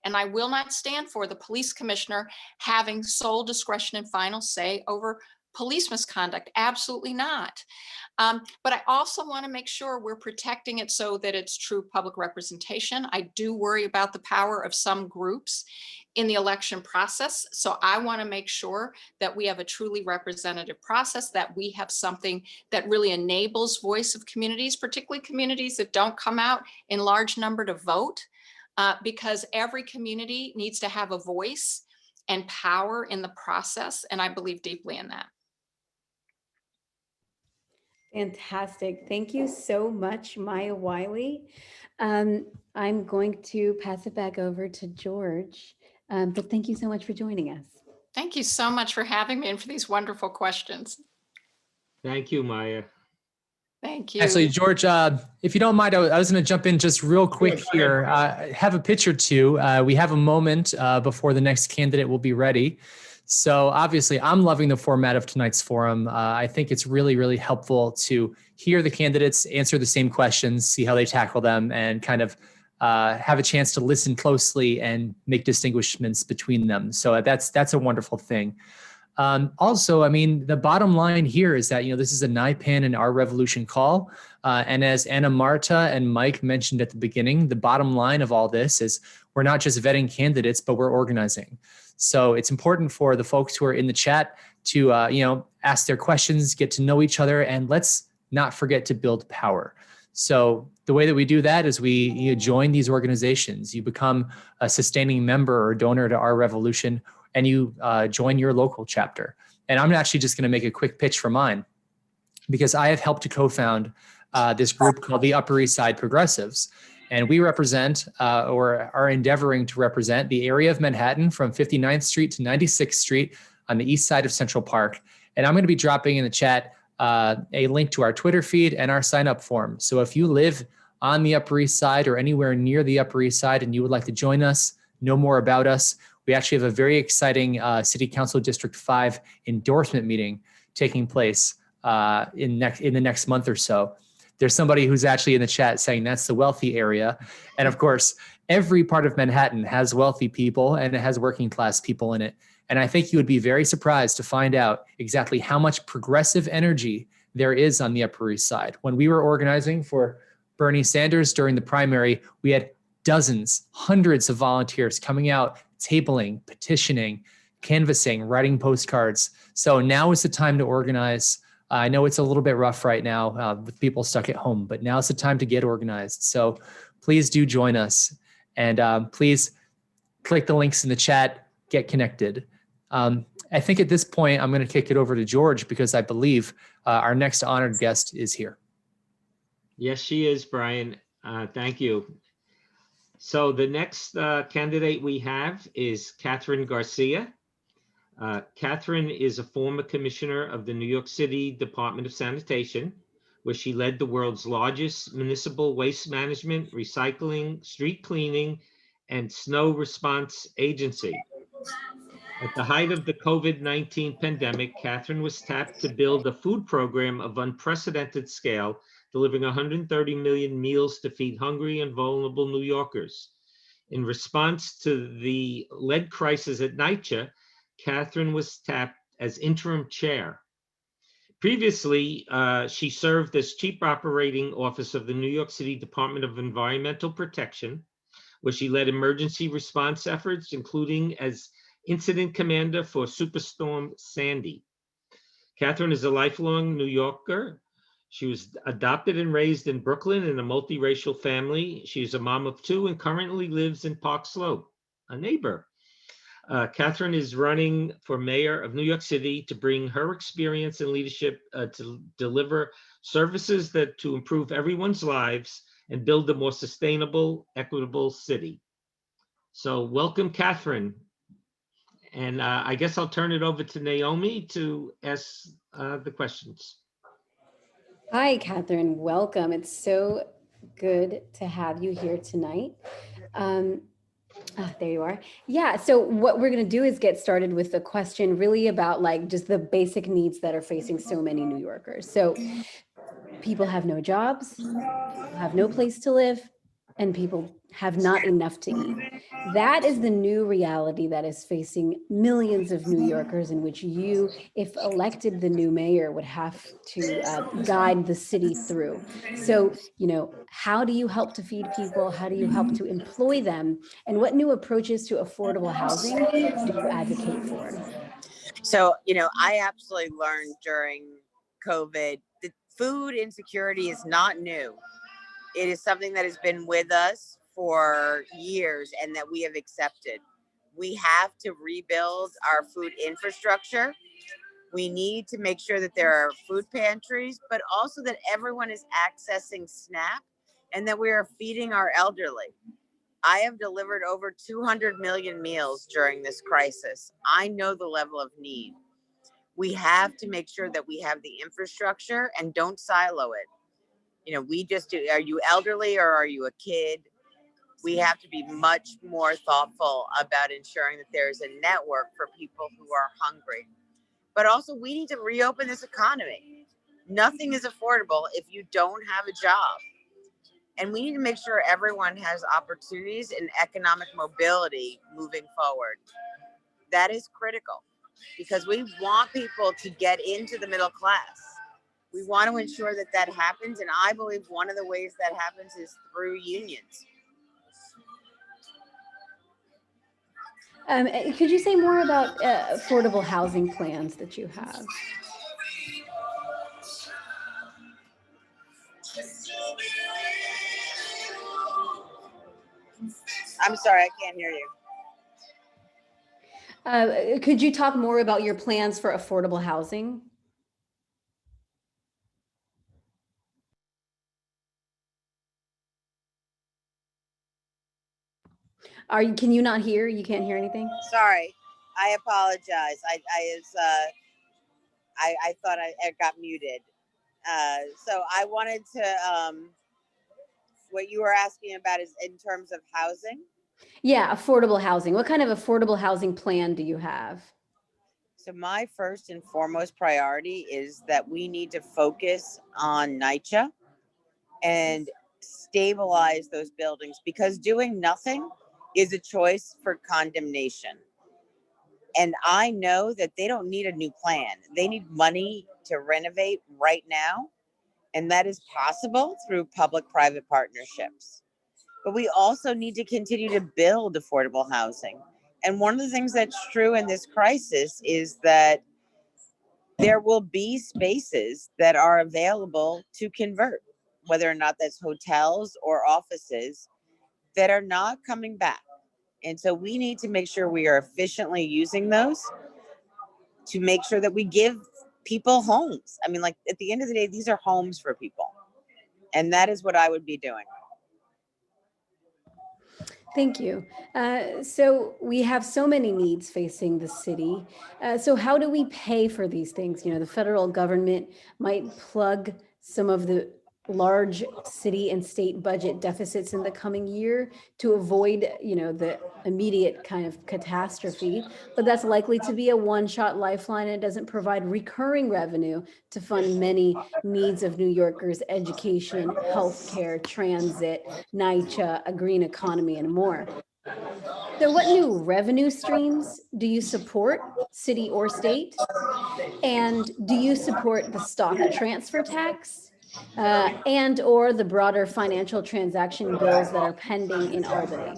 and I will not stand for, the police commissioner having sole discretion and final say over police misconduct. Absolutely not. But I also want to make sure we're protecting it so that it's true public representation. I do worry about the power of some groups in the election process. So I want to make sure that we have a truly representative process, that we have something that really enables voice of communities, particularly communities that don't come out in large number to vote. Because every community needs to have a voice and power in the process. And I believe deeply in that. Fantastic. Thank you so much, Maya Wiley. I'm going to pass it back over to George, but thank you so much for joining us. Thank you so much for having me and for these wonderful questions. Thank you, Maya. Thank you. Actually, George, if you don't mind, I was going to jump in just real quick here. Have a picture too. We have a moment before the next candidate will be ready. So obviously, I'm loving the format of tonight's forum. I think it's really, really helpful to hear the candidates answer the same questions, see how they tackle them, and kind of have a chance to listen closely and make distinguishments between them. So that's a wonderful thing. Also, I mean, the bottom line here is that, this is a NYPAN and Our Revolution call. And as Anna Marta and Mike mentioned at the beginning, the bottom line of all this is we're not just vetting candidates, but we're organizing. So it's important for the folks who are in the chat to, ask their questions, get to know each other, and let's not forget to build power. So the way that we do that is you join these organizations, you become a sustaining member or donor to Our Revolution, and you join your local chapter. And I'm actually just going to make a quick pitch for mine, because I have helped to co-found this group called the Upper East Side Progressives. And we represent or are endeavoring to represent the area of Manhattan from 59th Street to 96th Street on the east side of Central Park. And I'm going to be dropping in the chat a link to our Twitter feed and our sign up form. So if you live on the Upper East Side or anywhere near the Upper East Side and you would like to join us, know more about us, we actually have a very exciting City Council District 5 endorsement meeting taking place in the next month or so. There's somebody who's actually in the chat saying that's the wealthy area. And of course, every part of Manhattan has wealthy people and it has working class people in it. And I think you would be very surprised to find out exactly how much progressive energy there is on the Upper East Side. When we were organizing for Bernie Sanders during the primary, we had dozens, hundreds of volunteers coming out, tabling, petitioning, canvassing, writing postcards. So now is the time to organize. I know it's a little bit rough right now with people stuck at home, but now's the time to get organized. So please do join us, and please click the links in the chat, get connected. I think at this point, I'm going to kick it over to George because I believe our next honored guest is here. Yes, she is, Brian. Thank you. So the next candidate we have is Kathryn Garcia. Kathryn is a former commissioner of the New York City Department of Sanitation, where she led the world's largest municipal waste management, recycling, street cleaning, and snow response agency. At the height of the COVID-19 pandemic, Kathryn was tapped to build a food program of unprecedented scale, delivering 130 million meals to feed hungry and vulnerable New Yorkers. In response to the lead crisis at NYCHA, Kathryn was tapped as interim chair. Previously, she served as chief operating officer of the New York City Department of Environmental Protection, where she led emergency response efforts, including as incident commander for Superstorm Sandy. Kathryn is a lifelong New Yorker. She was adopted and raised in Brooklyn in a multiracial family. She's a mom of two and currently lives in Park Slope, a neighbor. Kathryn is running for mayor of New York City to bring her experience and leadership to deliver services to improve everyone's lives and build a more sustainable, equitable city. So welcome, Kathryn. And I guess I'll turn it over to Naomi to ask the questions. Hi, Kathryn. Welcome. It's so good to have you here tonight. There you are. Yeah. So what we're going to do is get started with the question really about like just the basic needs that are facing so many New Yorkers. So people have no jobs, have no place to live, and people have not enough to eat. That is the new reality that is facing millions of New Yorkers, in which you, if elected the new mayor, would have to guide the city through. So, how do you help to feed people? How do you help to employ them? And what new approaches to affordable housing do you advocate for? So, I absolutely learned during COVID that food insecurity is not new. It is something that has been with us for years and that we have accepted. We have to rebuild our food infrastructure. We need to make sure that there are food pantries, but also that everyone is accessing SNAP and that we are feeding our elderly. I have delivered over 200 million meals during this crisis. I know the level of need. We have to make sure that we have the infrastructure and don't silo it. You know, we just do, are you elderly or are you a kid? We have to be much more thoughtful about ensuring that there's a network for people who are hungry. But also, we need to reopen this economy. Nothing is affordable if you don't have a job. And we need to make sure everyone has opportunities and economic mobility moving forward. That is critical because we want people to get into the middle class. We want to ensure that that happens. And I believe one of the ways that happens is through unions. Could you say more about affordable housing plans that you have? I'm sorry, I can't hear you. Could you talk more about your plans for affordable housing? Can you not hear? You can't hear anything? Sorry, I apologize. I thought I got muted. So I wanted to, what you were asking about is in terms of housing? Yeah, affordable housing. What kind of affordable housing plan do you have? So my first and foremost priority is that we need to focus on NYCHA and stabilize those buildings because doing nothing is a choice for condemnation. And I know that they don't need a new plan. They need money to renovate right now. And that is possible through public-private partnerships. But we also need to continue to build affordable housing. And one of the things that's true in this crisis is that there will be spaces that are available to convert, whether or not that's hotels or offices that are not coming back. And so we need to make sure we are efficiently using those to make sure that we give people homes. I mean, like at the end of the day, these are homes for people. And that is what I would be doing. Thank you. So we have so many needs facing the city. So how do we pay for these things? You know, the federal government might plug some of the large city and state budget deficits in the coming year to avoid, you know, the immediate kind of catastrophe, but that's likely to be a one-shot lifeline. And it doesn't provide recurring revenue to fund many needs of New Yorkers: education, healthcare, transit, NYCHA, a green economy, and more. So what new revenue streams do you support, city or state? And do you support the stock transfer tax? And or the broader financial transaction bills that are pending in Albany?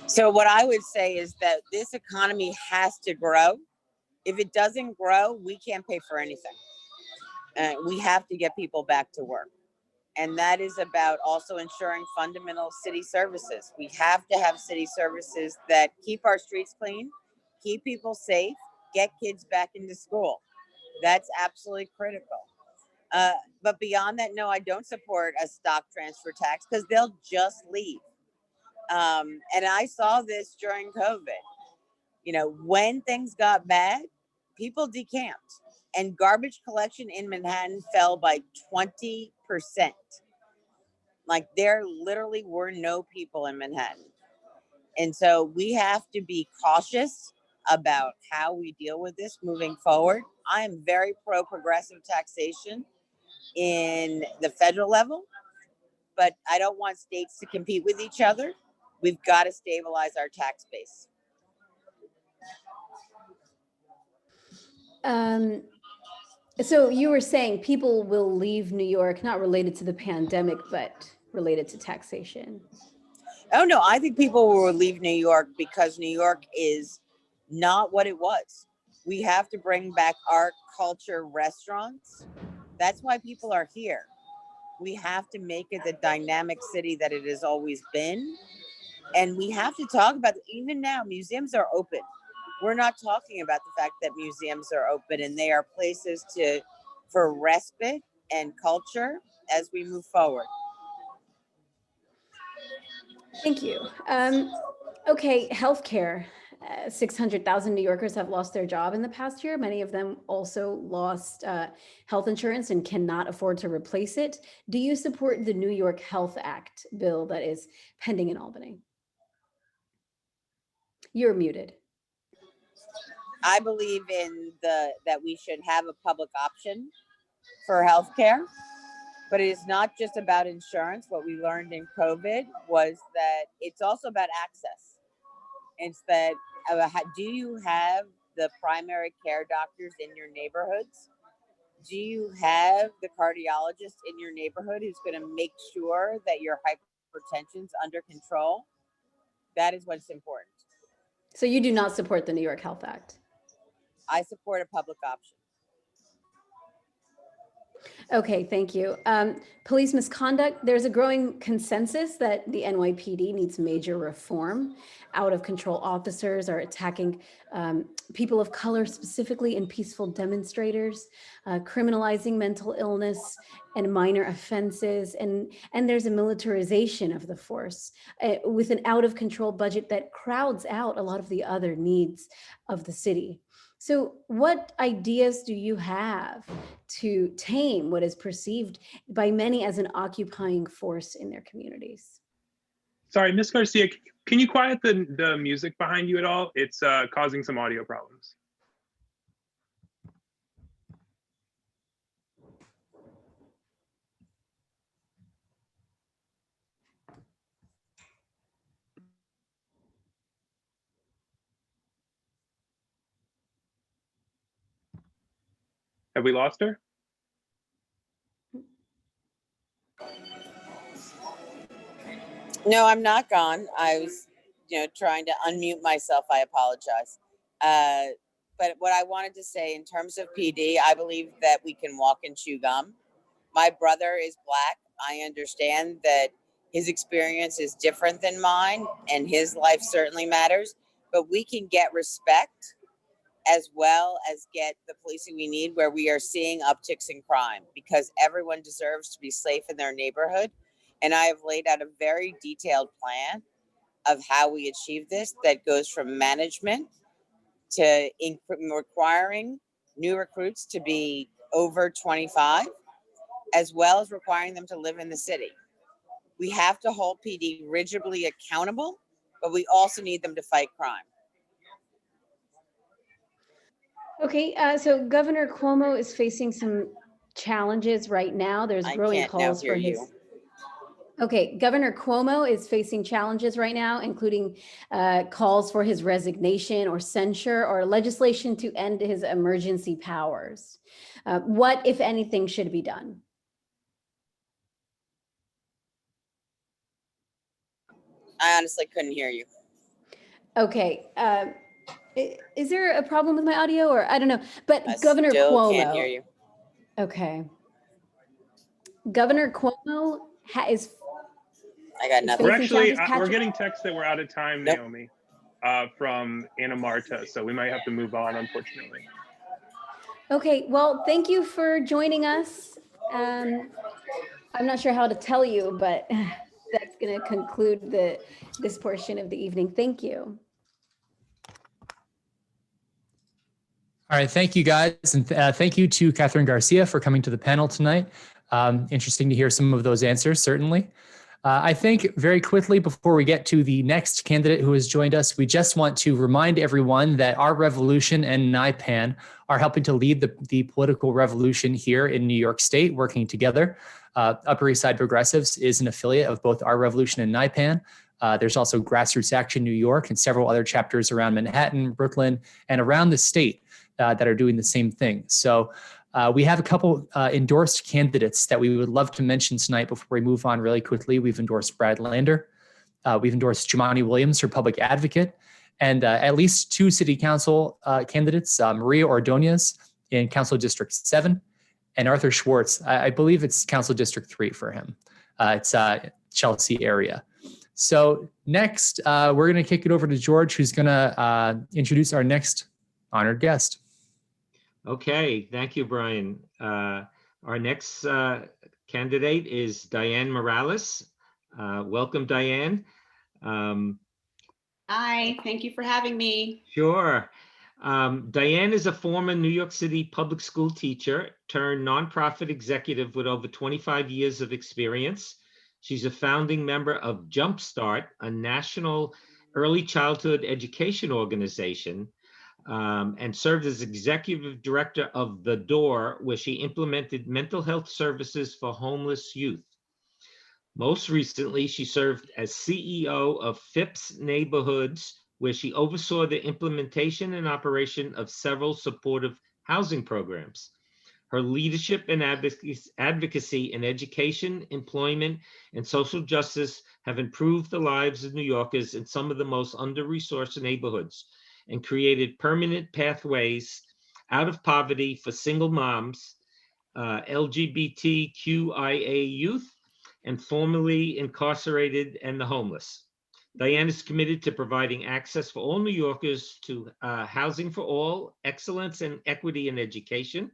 So what I would say is that this economy has to grow. If it doesn't grow, we can't pay for anything. We have to get people back to work. And that is about also ensuring fundamental city services. We have to have city services that keep our streets clean, keep people safe, get kids back into school. That's absolutely critical. But beyond that, no, I don't support a stock transfer tax because they'll just leave. And I saw this during COVID. You know, when things got bad, people decamped, and garbage collection in Manhattan fell by 20%. Like there literally were no people in Manhattan. And so we have to be cautious about how we deal with this moving forward. I am very pro progressive taxation in the federal level, but I don't want states to compete with each other. We've got to stabilize our tax base. So you were saying people will leave New York, not related to the pandemic, but related to taxation. Oh, no, I think people will leave New York because New York is not what it was. We have to bring back art, culture, restaurants. That's why people are here. We have to make it the dynamic city that it has always been. And we have to talk about, even now, museums are open. We're not talking about the fact that museums are open and they are places for respite and culture as we move forward. Thank you. Okay, healthcare. 600,000 New Yorkers have lost their job in the past year. Many of them also lost health insurance and cannot afford to replace it. Do you support the New York Health Act bill that is pending in Albany? You're muted. I believe that we should have a public option for healthcare, but it is not just about insurance. What we learned in COVID was that it's also about access. It's that do you have the primary care doctors in your neighborhoods? Do you have the cardiologist in your neighborhood who's going to make sure that your hypertension's under control? That is what's important. So you do not support the New York Health Act? I support a public option. Okay, thank you. Police misconduct, there's a growing consensus that the NYPD needs major reform. Out of control officers are attacking people of color, specifically in peaceful demonstrators, criminalizing mental illness and minor offenses. And there's a militarization of the force with an out of control budget that crowds out a lot of the other needs of the city. So what ideas do you have to tame what is perceived by many as an occupying force in their communities? Sorry, Ms. Garcia, can you quiet the music behind you at all? It's causing some audio problems. Have we lost her? No, I'm not gone. I was, trying to unmute myself. I apologize. But what I wanted to say in terms of PD, I believe that we can walk and chew gum. My brother is Black. I understand that his experience is different than mine and his life certainly matters, but we can get respect as well as get the policing we need where we are seeing upticks in crime, because everyone deserves to be safe in their neighborhood. And I have laid out a very detailed plan of how we achieve this that goes from management to requiring new recruits to be over 25, as well as requiring them to live in the city. We have to hold PD rigidly accountable, but we also need them to fight crime. Okay, so Governor Cuomo is facing some challenges right now. There's growing calls for his. Okay, Governor Cuomo is facing challenges right now, including calls for his resignation or censure or legislation to end his emergency powers. What, if anything, should be done? I honestly couldn't hear you. Okay. Is there a problem with my audio, or I don't know, but I Governor still Cuomo. Can't hear you. Okay. Governor Cuomo is. I got nothing. We're actually, we're getting texts that we're out of time, Naomi, from Anna Marta. So we might have to move on, unfortunately. Okay, well, thank you for joining us. I'm not sure how to tell you, but that's going to conclude this portion of the evening. Thank you. All right, thank you guys. And thank you to Kathryn Garcia for coming to the panel tonight. Interesting to hear some of those answers, certainly. I think very quickly before we get to the next candidate who has joined us, we just want to remind everyone that Our Revolution and NYPAN are helping to lead the political revolution here in New York State, working together. Upper East Side Progressives is an affiliate of both Our Revolution and NYPAN. There's also Grassroots Action New York and several other chapters around Manhattan, Brooklyn, and around the state that are doing the same thing. So we have a couple endorsed candidates that we would love to mention tonight before we move on really quickly. We've endorsed Brad Lander. We've endorsed Jumaane Williams for public advocate, and at least two city council candidates, Maria Ordonez in Council District 7 and Arthur Schwartz. I believe it's Council District 3 for him. It's Chelsea area. So next, we're going to kick it over to George, who's going to introduce our next honored guest. Okay, thank you, Brian. Our next candidate is Dianne Morales. Welcome, Dianne. Hi, thank you for having me. Sure. Dianne is a former New York City public school teacher turned nonprofit executive with over 25 years of experience. She's a founding member of Jumpstart, a national early childhood education organization, and served as executive director of The Door, where she implemented mental health services for homeless youth. Most recently, she served as CEO of Phipps Neighborhoods, where she oversaw the implementation and operation of several supportive housing programs. Her leadership and advocacy in education, employment, and social justice have improved the lives of New Yorkers in some of the most under-resourced neighborhoods and created permanent pathways out of poverty for single moms, LGBTQIA youth, and formerly incarcerated and the homeless. Dianne is committed to providing access for all New Yorkers to housing for all, excellence and equity in education,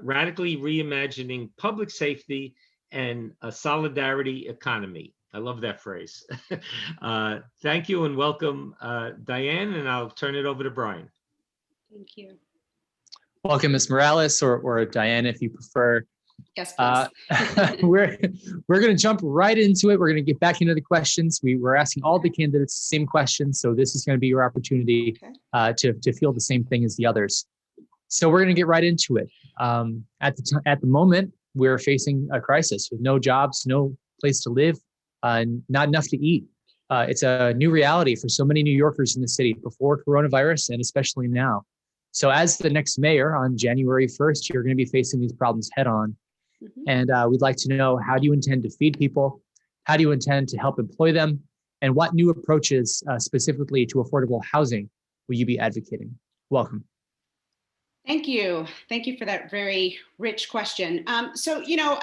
radically reimagining public safety, and a solidarity economy. I love that phrase. Thank you and welcome, Dianne, and I'll turn it over to Brian. Thank you. Welcome, Ms. Morales, or Dianne, if you prefer. Yes, please. We're going to jump right into it. We're going to get back into the questions. We're asking all the candidates the same questions, so this is going to be your opportunity to feel the same thing as the others. So we're going to get right into it. At the moment, we're facing a crisis with no jobs, no place to live, not enough to eat. It's a new reality for so many New Yorkers in the city before coronavirus and especially now. So as the next mayor on January 1st, you're going to be facing these problems head on. And we'd like to know, how do you intend to feed people? How do you intend to help employ them? And what new approaches specifically to affordable housing will you be advocating? Welcome. Thank you. Thank you for that very rich question. So, you know,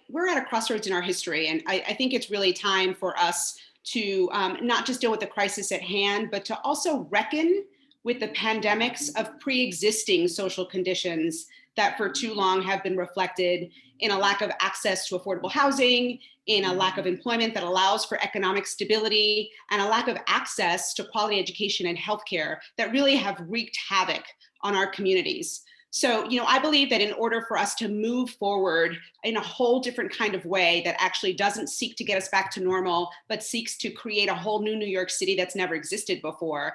we're at a crossroads in our history, and I think it's really time for us to not just deal with the crisis at hand, but to also reckon with the pandemics of pre-existing social conditions that for too long have been reflected in a lack of access to affordable housing, in a lack of employment that allows for economic stability, and a lack of access to quality education and healthcare that really have wreaked havoc on our communities. So, you know, I believe that in order for us to move forward in a whole different kind of way that actually doesn't seek to get us back to normal, but seeks to create a whole new New York City that's never existed before,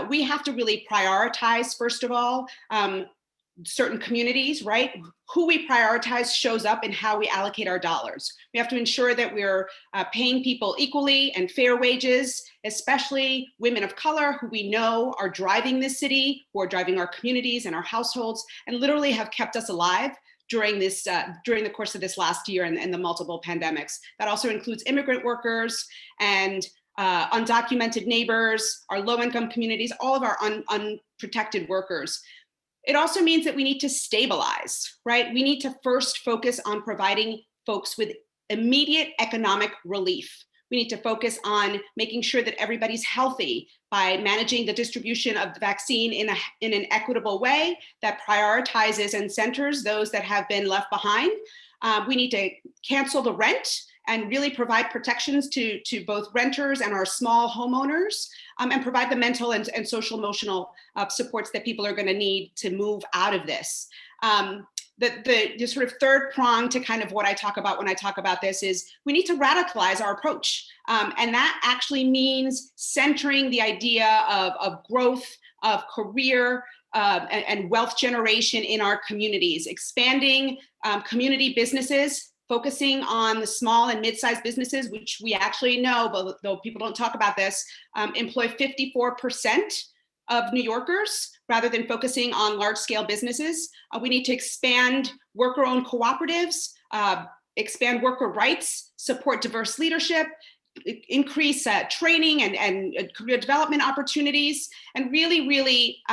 we have to really prioritize, first of all, certain communities, right? Who we prioritize shows up in how we allocate our dollars. We have to ensure that we're paying people equally and fair wages, especially women of color who we know are driving this city, who are driving our communities and our households, and literally have kept us alive during this during the course of this last year and the multiple pandemics. That also includes immigrant workers and undocumented neighbors, our low-income communities, all of our unprotected workers. It also means that we need to stabilize, right? We need to first focus on providing folks with immediate economic relief. We need to focus on making sure that everybody's healthy by managing the distribution of the vaccine in an equitable way that prioritizes and centers those that have been left behind. We need to cancel the rent and really provide protections to both renters and our small homeowners, and provide the mental and social emotional supports that people are going to need to move out of this. The sort of third prong to kind of what I talk about when I talk about this is we need to radicalize our approach. And that actually means centering the idea of growth, of career, and wealth generation in our communities, expanding community businesses, focusing on the small and mid-sized businesses, which we actually know, but though people don't talk about this, employ 54% of New Yorkers, rather than focusing on large-scale businesses. We need to expand worker-owned cooperatives, expand worker rights, support diverse leadership, increase training and career development opportunities, and really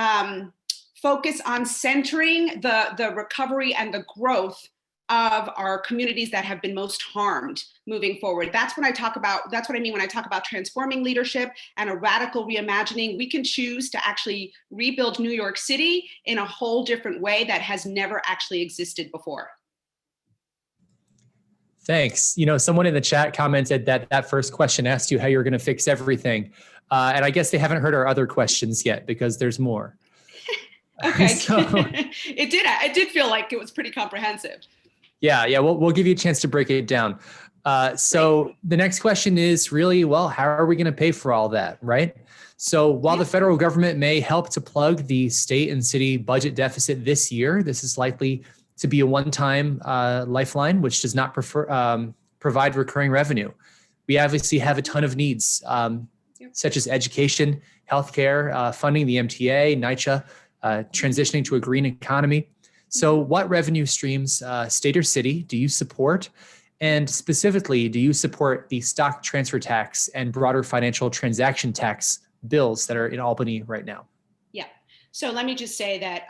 focus on centering the recovery and the growth of our communities that have been most harmed moving forward. That's what I mean when I talk about transforming leadership and a radical reimagining. We can choose to actually rebuild New York City in a whole different way that has never actually existed before. Thanks. Someone in the chat commented that first question asked you how you're going to fix everything. And I guess they haven't heard our other questions yet because there's more. Okay. So, it did feel like it was pretty comprehensive. Yeah. We'll give you a chance to break it down. So the next question is really, well, how are we going to pay for all that, right? So while the federal government may help to plug the state and city budget deficit this year, this is likely to be a one-time lifeline, which does not provide recurring revenue. We obviously have a ton of needs, such as education, healthcare, funding the MTA, NYCHA, transitioning to a green economy. So what revenue streams, state or city, do you support? And specifically, do you support the stock transfer tax and broader financial transaction tax bills that are in Albany right now? Yeah. So let me just say that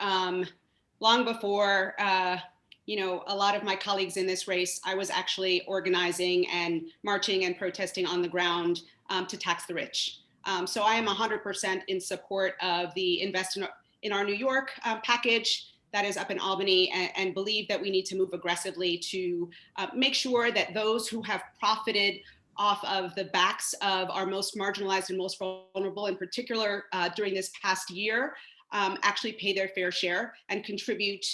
long before, a lot of my colleagues in this race, I was actually organizing and marching and protesting on the ground to tax the rich. So I am 100% in support of the Invest in Our New York package that is up in Albany, and believe that we need to move aggressively to make sure that those who have profited off of the backs of our most marginalized and most vulnerable, in particular during this past year, actually pay their fair share and contribute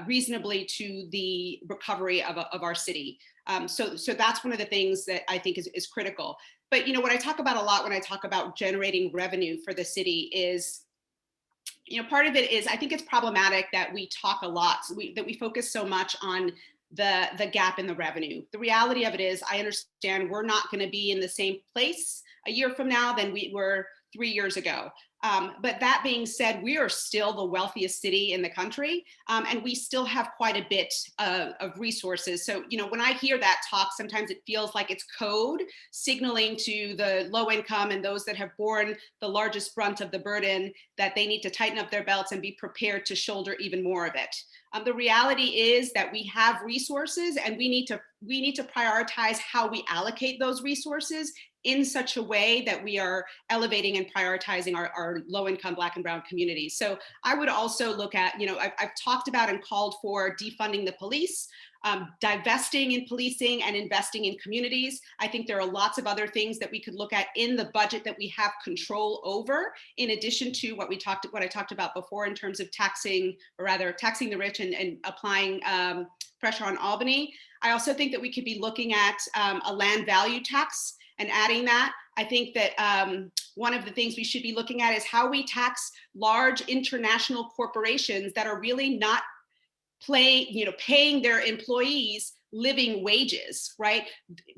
reasonably to the recovery of our city. So that's one of the things that I think is critical. But what I talk about a lot when I talk about generating revenue for the city is, part of it is I think it's problematic that we talk a lot, that we focus so much on the gap in the revenue. The reality of it is, I understand we're not going to be in the same place a year from now than we were 3 years ago. But that being said, we are still the wealthiest city in the country, and we still have quite a bit of resources. So, when I hear that talk, sometimes it feels like it's code signaling to the low income and those that have borne the largest brunt of the burden that they need to tighten up their belts and be prepared to shoulder even more of it. The reality is that we have resources, and we need to prioritize how we allocate those resources in such a way that we are elevating and prioritizing our low-income Black and Brown communities. So I would also look at, I've talked about and called for defunding the police, divesting in policing and investing in communities. I think there are lots of other things that we could look at in the budget that we have control over, in addition to what I talked about before in terms of taxing the rich and applying pressure on Albany. I also think that we could be looking at a land value tax and adding that. I think that one of the things we should be looking at is how we tax large international corporations that are really not paying their employees living wages, right?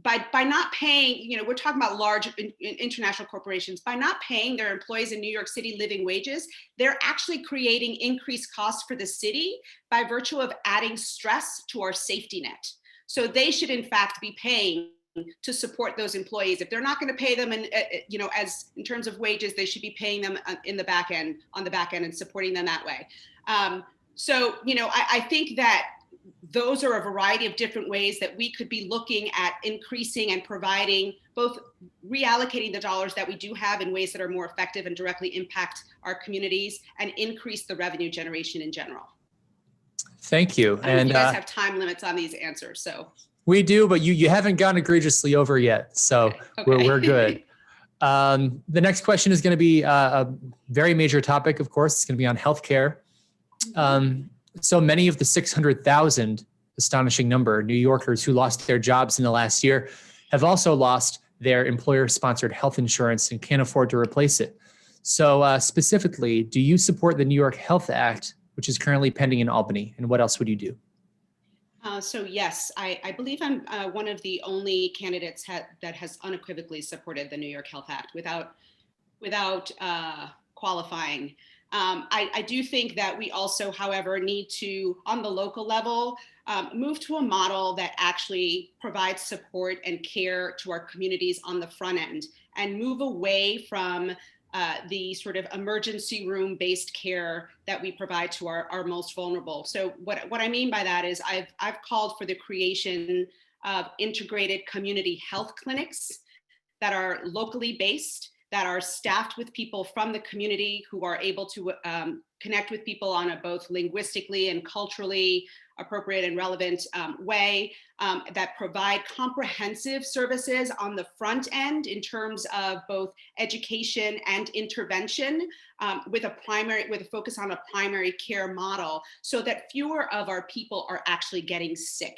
By not paying, we're talking about large international corporations, by not paying their employees in New York City living wages, they're actually creating increased costs for the city by virtue of adding stress to our safety net. So they should in fact be paying to support those employees. If they're not going to pay them as in terms of wages, they should be paying them on the back end and supporting them that way. So, I think that those are a variety of different ways that we could be looking at increasing and providing, both reallocating the dollars that we do have in ways that are more effective and directly impact our communities, and increase the revenue generation in general. Thank you. I don't know if you guys have time limits on these answers, so. We do, but you haven't gone egregiously over yet, so Okay. We're good. The next question is going to be a very major topic, of course. It's going to be on healthcare. So many of the 600,000, astonishing number, New Yorkers who lost their jobs in the last year have also lost their employer-sponsored health insurance and can't afford to replace it. So specifically, do you support the New York Health Act, which is currently pending in Albany, and what else would you do? So yes, I believe I'm one of the only candidates that has unequivocally supported the New York Health Act without qualifying. I do think that we also, however, need to, on the local level, move to a model that actually provides support and care to our communities on the front end, and move away from the sort of emergency room based care that we provide to our most vulnerable. So what I mean by that is I've called for the creation of integrated community health clinics that are locally based, that are staffed with people from the community who are able to connect with people on a both linguistically and culturally appropriate and relevant way, that provide comprehensive services on the front end in terms of both education and intervention, with a focus on a primary care model, so that fewer of our people are actually getting sick,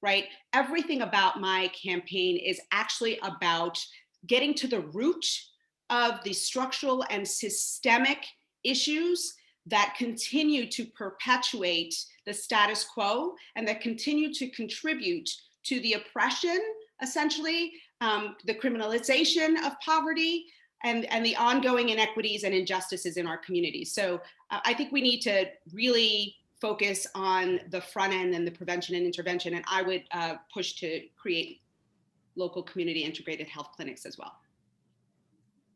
right? Everything about my campaign is actually about getting to the root of the structural and systemic issues that continue to perpetuate the status quo and that continue to contribute to the oppression, essentially, the criminalization of poverty, and the ongoing inequities and injustices in our communities. So I think we need to really focus on the front end and the prevention and intervention, and I would push to create local community integrated health clinics as well.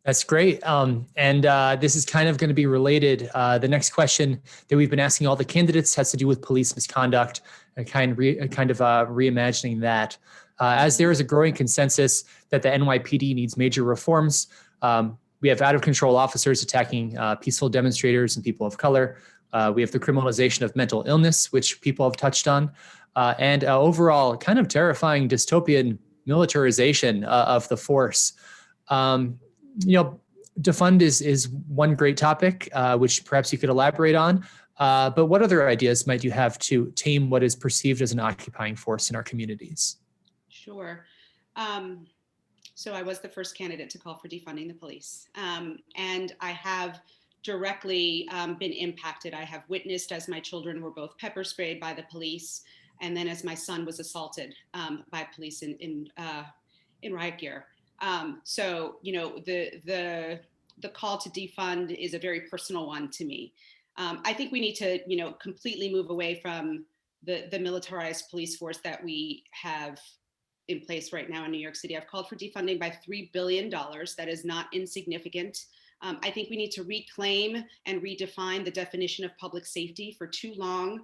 That's great. This is kind of going to be related. The next question that we've been asking all the candidates has to do with police misconduct and kind of reimagining that. As there is a growing consensus that the NYPD needs major reforms, we have out of control officers attacking peaceful demonstrators and people of color. We have the criminalization of mental illness, which people have touched on, and overall kind of terrifying dystopian militarization of the force. Defund is one great topic, which perhaps you could elaborate on. But what other ideas might you have to tame what is perceived as an occupying force in our communities? Sure. So I was the first candidate to call for defunding the police. And I have directly been impacted. I have witnessed as my children were both pepper sprayed by the police, and then as my son was assaulted by police in riot gear. So, the call to defund is a very personal one to me. I think we need to, completely move away from the militarized police force that we have in place right now in New York City. I've called for defunding by $3 billion. That is not insignificant. I think we need to reclaim and redefine the definition of public safety. For too long,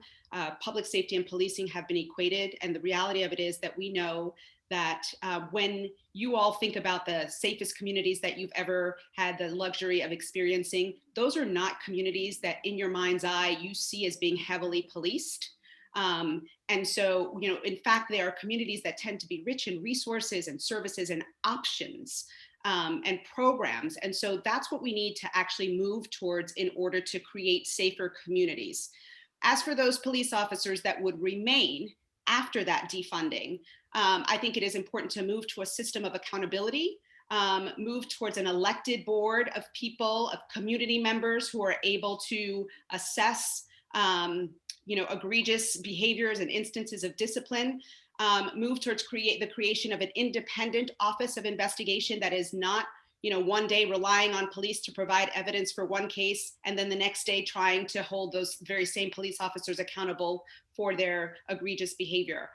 public safety and policing have been equated. And the reality of it is that we know that when you all think about the safest communities that you've ever had the luxury of experiencing, those are not communities that in your mind's eye you see as being heavily policed. And so, in fact, they are communities that tend to be rich in resources and services and options and programs. And so that's what we need to actually move towards in order to create safer communities. As for those police officers that would remain after that defunding, I think it is important to move to a system of accountability, move towards an elected board of people, of community members who are able to assess, egregious behaviors and instances of discipline, move towards the creation of an independent office of investigation that is not, one day relying on police to provide evidence for one case, and then the next day trying to hold those very same police officers accountable for their egregious behavior.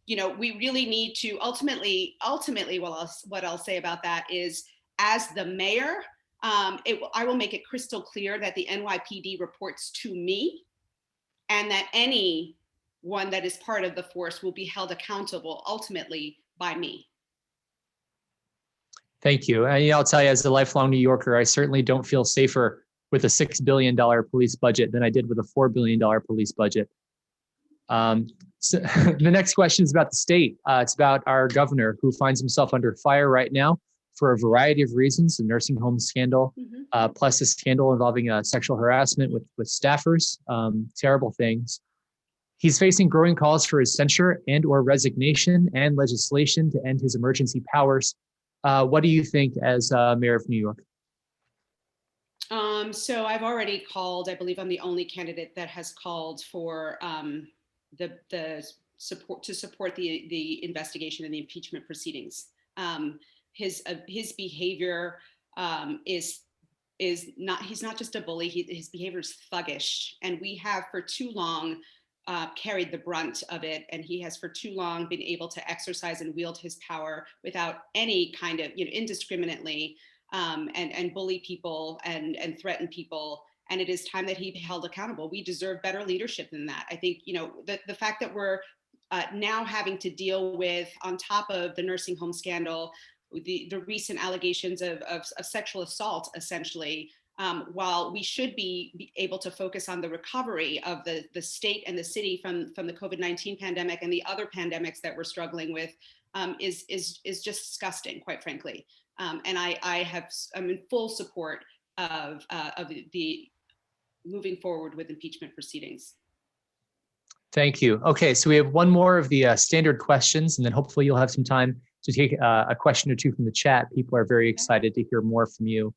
We really need to ultimately, what I'll say about that is, as the mayor, I will make it crystal clear that the NYPD reports to me, and that anyone that is part of the force will be held accountable ultimately by me. Thank you. And I'll tell you, as a lifelong New Yorker, I certainly don't feel safer with a $6 billion police budget than I did with a $4 billion police budget. So the next question is about the state. It's about our governor, who finds himself under fire right now for a variety of reasons: the nursing home scandal, plus a scandal involving sexual harassment with staffers, terrible things. He's facing growing calls for his censure and/or resignation and legislation to end his emergency powers. What do you think as mayor of New York? So I've already called, I believe I'm the only candidate that has called for the support to support the investigation and the impeachment proceedings. His behavior is not, he's not just a bully, his behavior is thuggish, and we have for too long carried the brunt of it, and he has for too long been able to exercise and wield his power without any kind of, indiscriminately and bully people and threaten people. And it is time that he be held accountable. We deserve better leadership than that. I think, the fact that we're now having to deal with, on top of the nursing home scandal, the recent allegations of sexual assault, essentially, while we should be able to focus on the recovery of the state and the city from the COVID-19 pandemic and the other pandemics that we're struggling with, is just disgusting, quite frankly. And I'm in full support of the moving forward with impeachment proceedings. Thank you. Okay, so we have one more of the standard questions, and then hopefully you'll have some time to take a question or two from the chat. People are very excited to hear more from you.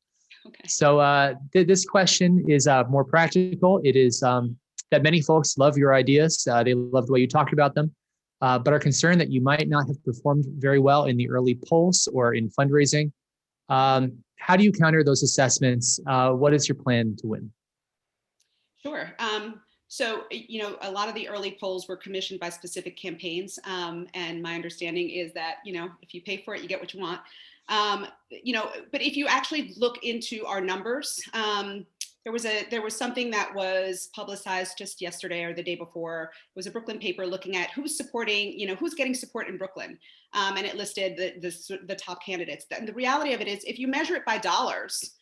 Okay. So this question is more practical. It is that many folks love your ideas. They love the way you talked about them, but are concerned that you might not have performed very well in the early polls or in fundraising. How do you counter those assessments? What is your plan to win? Sure. So, a lot of the early polls were commissioned by specific campaigns. And my understanding is that, if you pay for it, you get what you want. But if you actually look into our numbers, there was something that was publicized just yesterday or the day before. It was a Brooklyn paper looking at who's supporting, who's getting support in Brooklyn. And it listed the top candidates. And the reality of it is, if you measure it by dollars,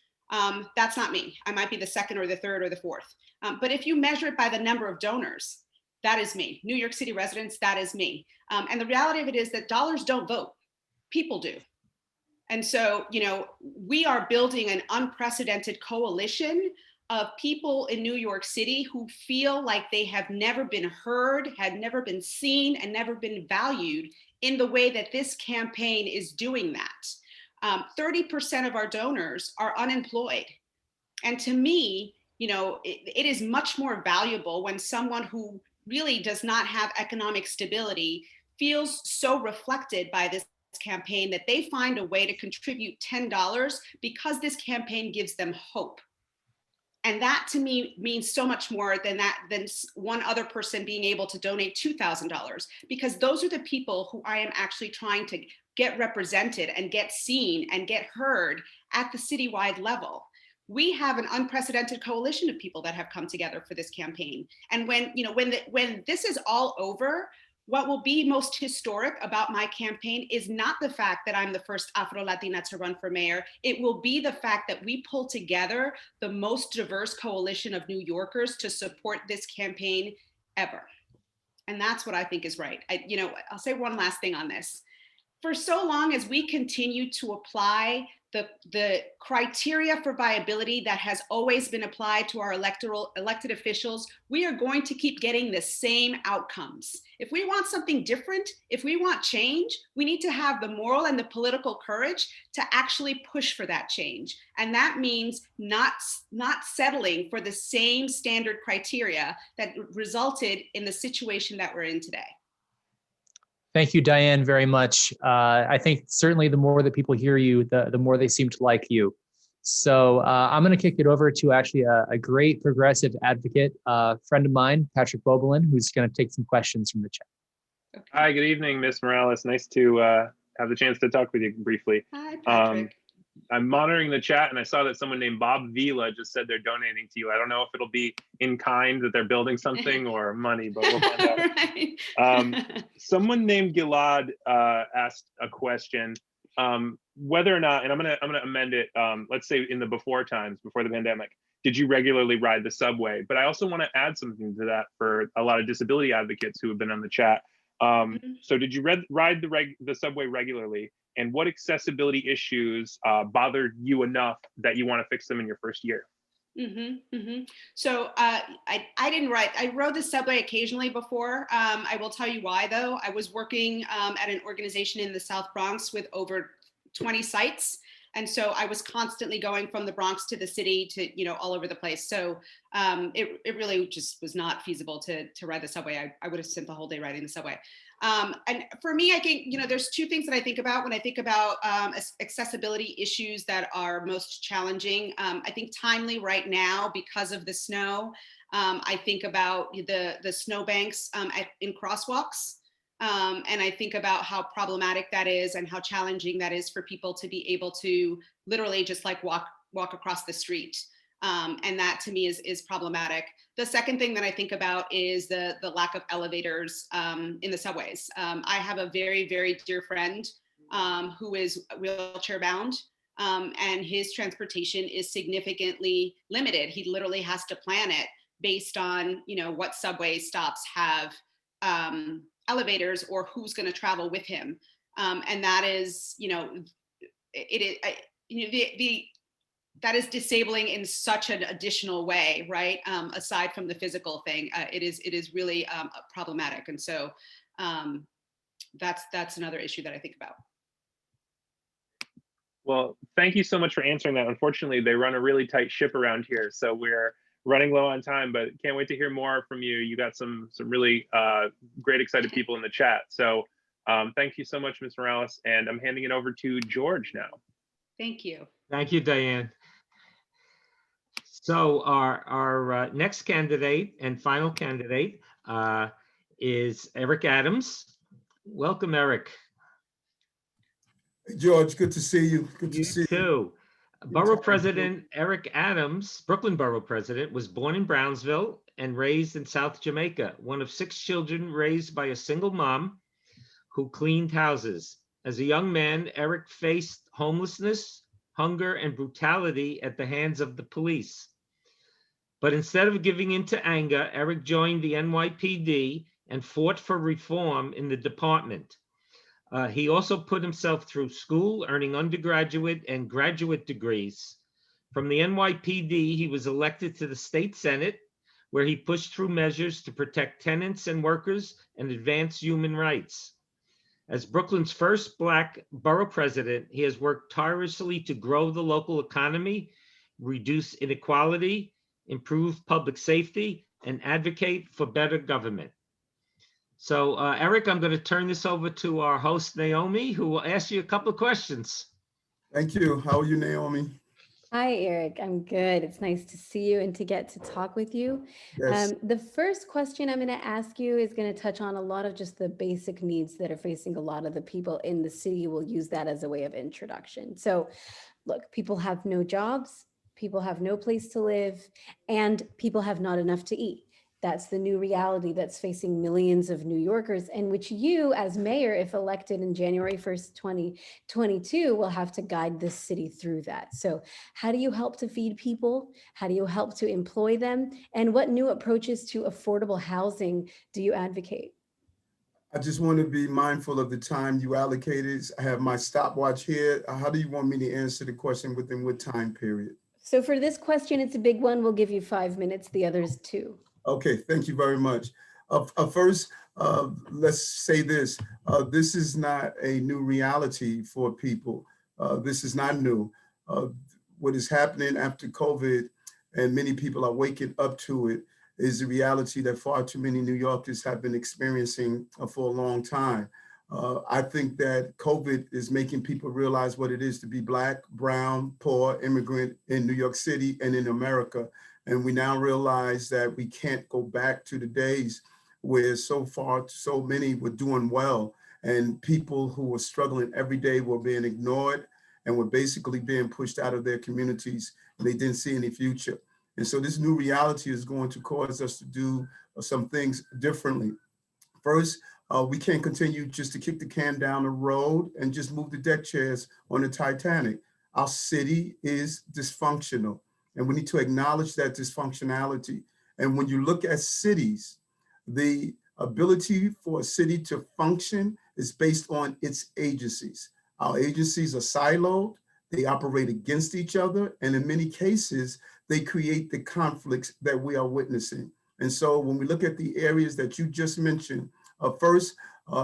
that's not me. I might be the second or the third or the fourth. But if you measure it by the number of donors, that is me. New York City residents, that is me. And the reality of it is that dollars don't vote. People do. And so, we are building an unprecedented coalition of people in New York City who feel like they have never been heard, had never been seen, and never been valued in the way that this campaign is doing that. 30% of our donors are unemployed. And to me, it is much more valuable when someone who really does not have economic stability feels so reflected by this campaign that they find a way to contribute $10 because this campaign gives them hope. And that to me means so much more than one other person being able to donate $2,000, because those are the people who I am actually trying to get represented and get seen and get heard at the citywide level. We have an unprecedented coalition of people that have come together for this campaign. And when this is all over, what will be most historic about my campaign is not the fact that I'm the first Afro-Latina to run for mayor. It will be the fact that we pull together the most diverse coalition of New Yorkers to support this campaign ever. And that's what I think is right. I'll say one last thing on this. For so long as we continue to apply the criteria for viability that has always been applied to our elected officials, we are going to keep getting the same outcomes. If we want something different, if we want change, we need to have the moral and the political courage to actually push for that change. And that means not settling for the same standard criteria that resulted in the situation that we're in today. Thank you, Dianne, very much. I think certainly the more that people hear you, the more they seem to like you. So I'm going to kick it over to actually a great progressive advocate, friend of mine, Patrick Bobelin, who's going to take some questions from the chat. Okay. Hi, good evening, Ms. Morales. Nice to have the chance to talk with you briefly. Hi, Patrick. I'm monitoring the chat, and I saw that someone named Bob Vila just said they're donating to you. I don't know if it'll be in kind that they're building something or money, but we'll find out. Right. Someone named Gilad asked a question, whether or not, and I'm gonna amend it. Let's say in the before times, before the pandemic, did you regularly ride the subway? But I also want to add something to that for a lot of disability advocates who have been on the chat. So did you ride the subway regularly? And what accessibility issues bothered you enough that you want to fix them in your first year? So I didn't ride. I rode the subway occasionally before. I will tell you why, though. I was working at an organization in the South Bronx with over 20 sites. And so I was constantly going from the Bronx to the city to, all over the place. So it really just was not feasible to ride the subway. I would have spent the whole day riding the subway. And for me, I think, there's two things that I think about when I think about accessibility issues that are most challenging. I think timely right now because of the snow. I think about the snowbanks in crosswalks. And I think about how problematic that is and how challenging that is for people to be able to literally just like walk across the street. And that to me is problematic. The second thing that I think about is the lack of elevators in the subways. I have a very, very dear friend who is wheelchair bound, and his transportation is significantly limited. He literally has to plan it based on, you know, what subway stops have elevators or who's going to travel with him. And that is, you know, that is disabling in such an additional way, right? Aside from the physical thing, it is really problematic. And so that's another issue that I think about. Well, thank you so much for answering that. Unfortunately, they run a really tight ship around here, so we're running low on time, but can't wait to hear more from you. You got some really great, excited people in the chat. So thank you so much, Ms. Morales. And I'm handing it over to George now. Thank you. Thank you, Dianne. So our next candidate and final candidate is Eric Adams. Welcome, Eric. Hey, George, good to see you. Good to see you. You too. Borough President Eric Adams, Brooklyn Borough President, was born in Brownsville and raised in South Jamaica, one of 6 children raised by a single mom who cleaned houses. As a young man, Eric faced homelessness, hunger, and brutality at the hands of the police. But instead of giving in to anger, Eric joined the NYPD and fought for reform in the department. He also put himself through school, earning undergraduate and graduate degrees. From the NYPD, he was elected to the state Senate, where he pushed through measures to protect tenants and workers and advance human rights. As Brooklyn's first Black borough president, he has worked tirelessly to grow the local economy, reduce inequality, improve public safety, and advocate for better government. So Eric, I'm going to turn this over to our host, Naomi, who will ask you a couple of questions. Thank you. How are you, Naomi? Hi, Eric. I'm good. It's nice to see you and to get to talk with you. Yes. The first question I'm going to ask you is going to touch on a lot of just the basic needs that are facing a lot of the people in the city. We'll use that as a way of introduction. So look, people have no jobs, people have no place to live, and people have not enough to eat. That's the new reality that's facing millions of New Yorkers, and which you as mayor, if elected in January 1st, 2022, will have to guide this city through that. So how do you help to feed people? How do you help to employ them? And what new approaches to affordable housing do you advocate? I just want to be mindful of the time you allocated. I have my stopwatch here. How do you want me to answer the question within what time period? So for this question, it's a big one. We'll give you 5 minutes, the others 2. Okay, thank you very much. First, let's say this. This is not a new reality for people. This is not new. What is happening after COVID, and many people are waking up to it, is the reality that far too many New Yorkers have been experiencing for a long time. I think that COVID is making people realize what it is to be Black, brown, poor, immigrant in New York City and in America. And we now realize that we can't go back to the days where so many were doing well, and people who were struggling every day were being ignored and were basically being pushed out of their communities, and they didn't see any future. And so this new reality is going to cause us to do some things differently. First, we can't continue just to kick the can down the road and just move the deck chairs on the Titanic. Our city is dysfunctional, and we need to acknowledge that dysfunctionality. And when you look at cities, the ability for a city to function is based on its agencies. Our agencies are siloed, they operate against each other, and in many cases, they create the conflicts that we are witnessing. And so when we look at the areas that you just mentioned, first,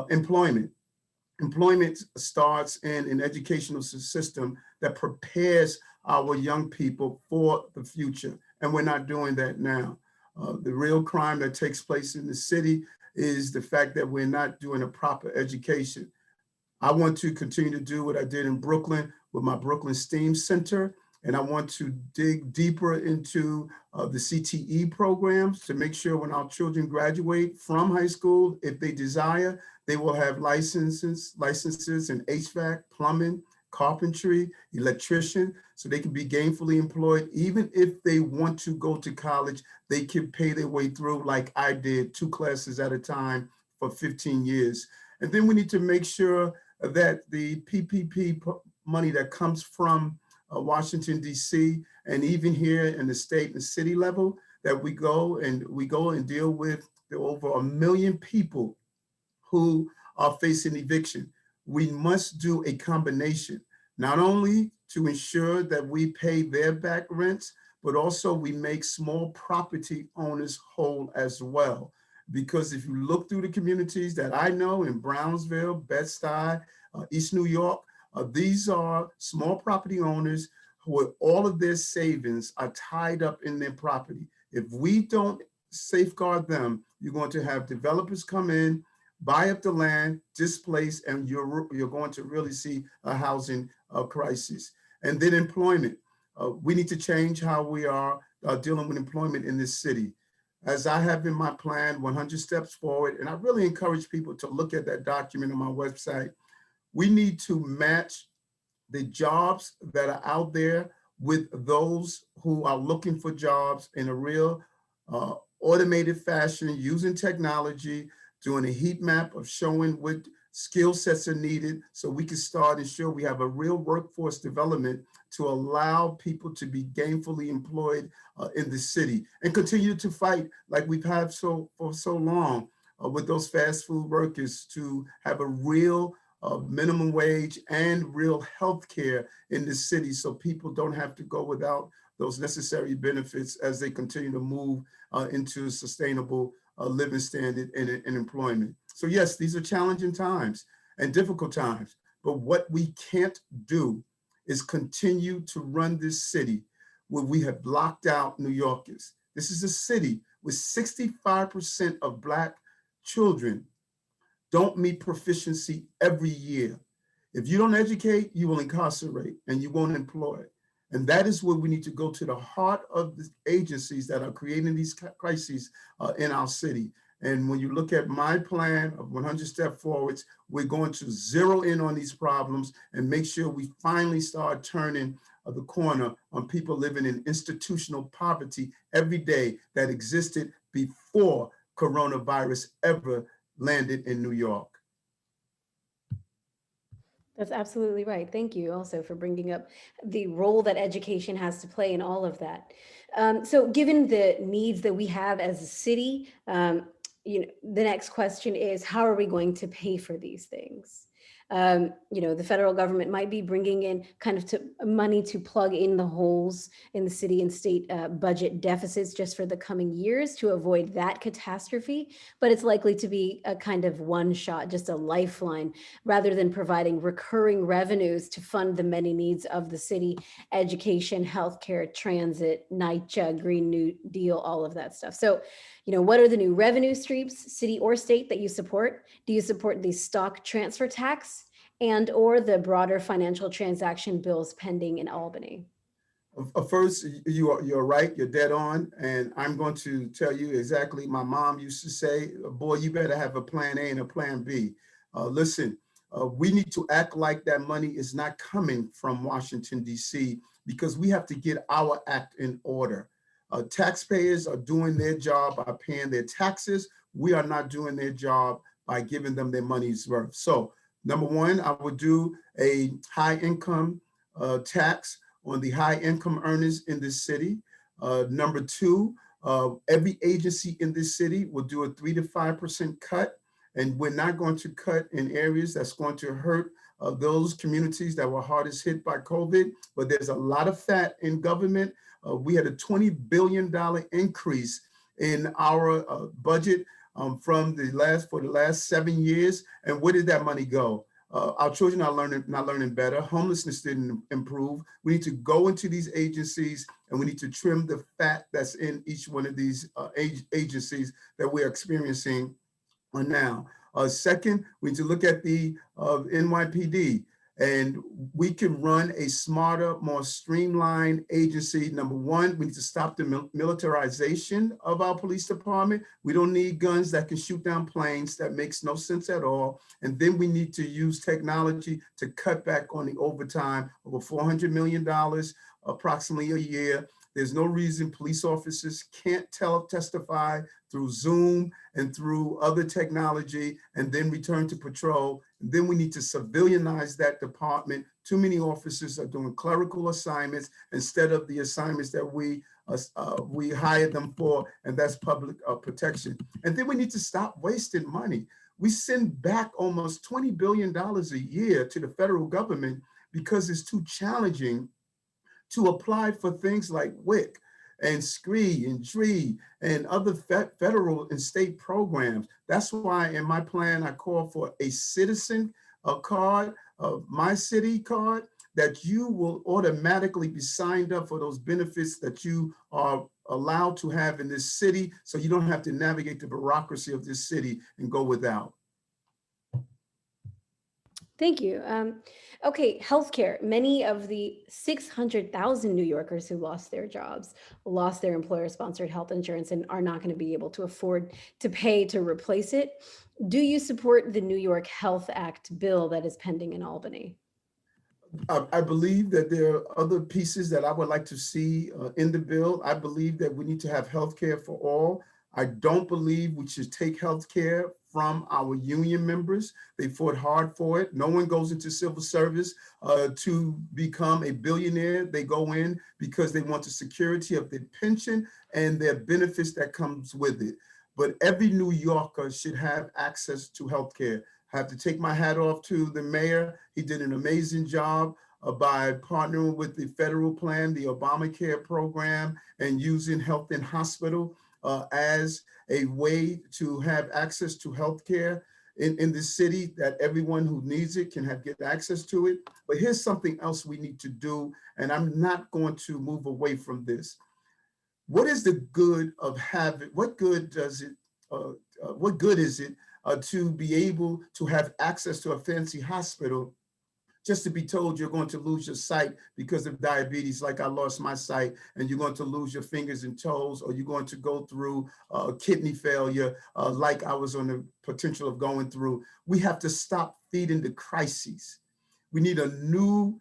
employment. Employment starts in an educational system that prepares our young people for the future, and we're not doing that now. The real crime that takes place in the city is the fact that we're not doing a proper education. I want to continue to do what I did in Brooklyn with my Brooklyn STEAM Center, and I want to dig deeper into the CTE programs to make sure when our children graduate from high school, if they desire, They will have licenses in HVAC, plumbing, carpentry, electrician, so they can be gainfully employed. Even if they want to go to college, they can pay their way through like I did, 2 classes at a time for 15 years. And then we need to make sure that the PPP money that comes from Washington, D.C., and even here in the state and city level, that we go and deal with the over 1 million people who are facing eviction. We must do a combination, not only to ensure that we pay their back rents, but also we make small property owners whole as well. Because if you look through the communities that I know in Brownsville, Bed-Stuy, East New York, these are small property owners who all of their savings are tied up in their property. If we don't safeguard them, you're going to have developers come in, buy up the land, displace, and you're going to really see a housing crisis. And then employment. We need to change how we are dealing with employment in this city. As I have in my plan, 100 Steps Forward, and I really encourage people to look at that document on my website. We need to match the jobs that are out there with those who are looking for jobs in a real automated fashion, using technology, doing a heat map of showing what skill sets are needed so we can start ensure we have a real workforce development to allow people to be gainfully employed in the city, and continue to fight like we've had for so long with those fast food workers to have a real minimum wage and real health care in the city so people don't have to go without those necessary benefits as they continue to move into sustainable living standard and employment. So yes, these are challenging times and difficult times, but what we can't do is continue to run this city where we have locked out New Yorkers. This is a city with 65% of Black children don't meet proficiency every year. If you don't educate, you will incarcerate and you won't employ. And that is where we need to go to the heart of the agencies that are creating these crises in our city. And when you look at my plan of 100 Step Forwards, we're going to zero in on these problems and make sure we finally start turning the corner on people living in institutional poverty every day that existed before coronavirus ever landed in New York. That's absolutely right. Thank you also for bringing up the role that education has to play in all of that. So given the needs that we have as a city, the next question is, how are we going to pay for these things? The federal government might be bringing in kind of money to plug in the holes in the city and state budget deficits just for the coming years to avoid that catastrophe. But it's likely to be a kind of one shot, just a lifeline, rather than providing recurring revenues to fund the many needs of the city: education, healthcare, transit, NYCHA, Green New Deal, all of that stuff. So, what are the new revenue streams, city or state, that you support? Do you support the stock transfer tax and or the broader financial transaction bills pending in Albany? First, you're right, you're dead on. And I'm going to tell you exactly, my mom used to say, boy, you better have a plan A and a plan B. Listen, we need to act like that money is not coming from Washington, D.C., because we have to get our act in order. Taxpayers are doing their job by paying their taxes. We are not doing their job by giving them their money's worth. So number one, I would do a high income tax on the high income earners in this city. Number two, every agency in this city will do a 3 to 5% cut. And we're not going to cut in areas that's going to hurt those communities that were hardest hit by COVID. But there's a lot of fat in government. We had a $20 billion increase in our budget for the last 7 years. And where did that money go? Our children are not learning better. Homelessness didn't improve. We need to go into these agencies and we need to trim the fat that's in each one of these agencies that we're experiencing now. Second, we need to look at the NYPD. And we can run a smarter, more streamlined agency. Number one, we need to stop the militarization of our police department. We don't need guns that can shoot down planes. That makes no sense at all. And then we need to use technology to cut back on the overtime, over $400 million approximately a year. There's no reason police officers can't testify through Zoom and through other technology and then return to patrol. And then we need to civilianize that department. Too many officers are doing clerical assignments instead of the assignments that we hired them for, and that's public protection. And then we need to stop wasting money. We send back almost $20 billion a year to the federal government because it's too challenging to apply for things like WIC and SCREE and DREE and other federal and state programs. That's why in my plan, I call for a citizen card, my city card, that you will automatically be signed up for those benefits that you are allowed to have in this city, so you don't have to navigate the bureaucracy of this city and go without. Thank you. Okay, healthcare. Many of the 600,000 New Yorkers who lost their jobs, lost their employer-sponsored health insurance, and are not going to be able to afford to pay to replace it. Do you support the New York Health Act bill that is pending in Albany? I believe that there are other pieces that I would like to see in the bill. I believe that we need to have healthcare for all. I don't believe we should take healthcare from our union members. They fought hard for it. No one goes into civil service to become a billionaire. They go in because they want the security of their pension and their benefits that comes with it. But every New Yorker should have access to healthcare. I have to take my hat off to the mayor. He did an amazing job by partnering with the federal plan, the Obamacare program, and using Health in Hospital as a way to have access to healthcare in the city, that everyone who needs it can get access to it. But here's something else we need to do, and I'm not going to move away from this. What is the good of having, what good is it to be able to have access to a fancy hospital just to be told you're going to lose your sight because of diabetes, like I lost my sight, and you're going to lose your fingers and toes, or you're going to go through kidney failure, like I was on the potential of going through. We have to stop feeding the crises. We need a new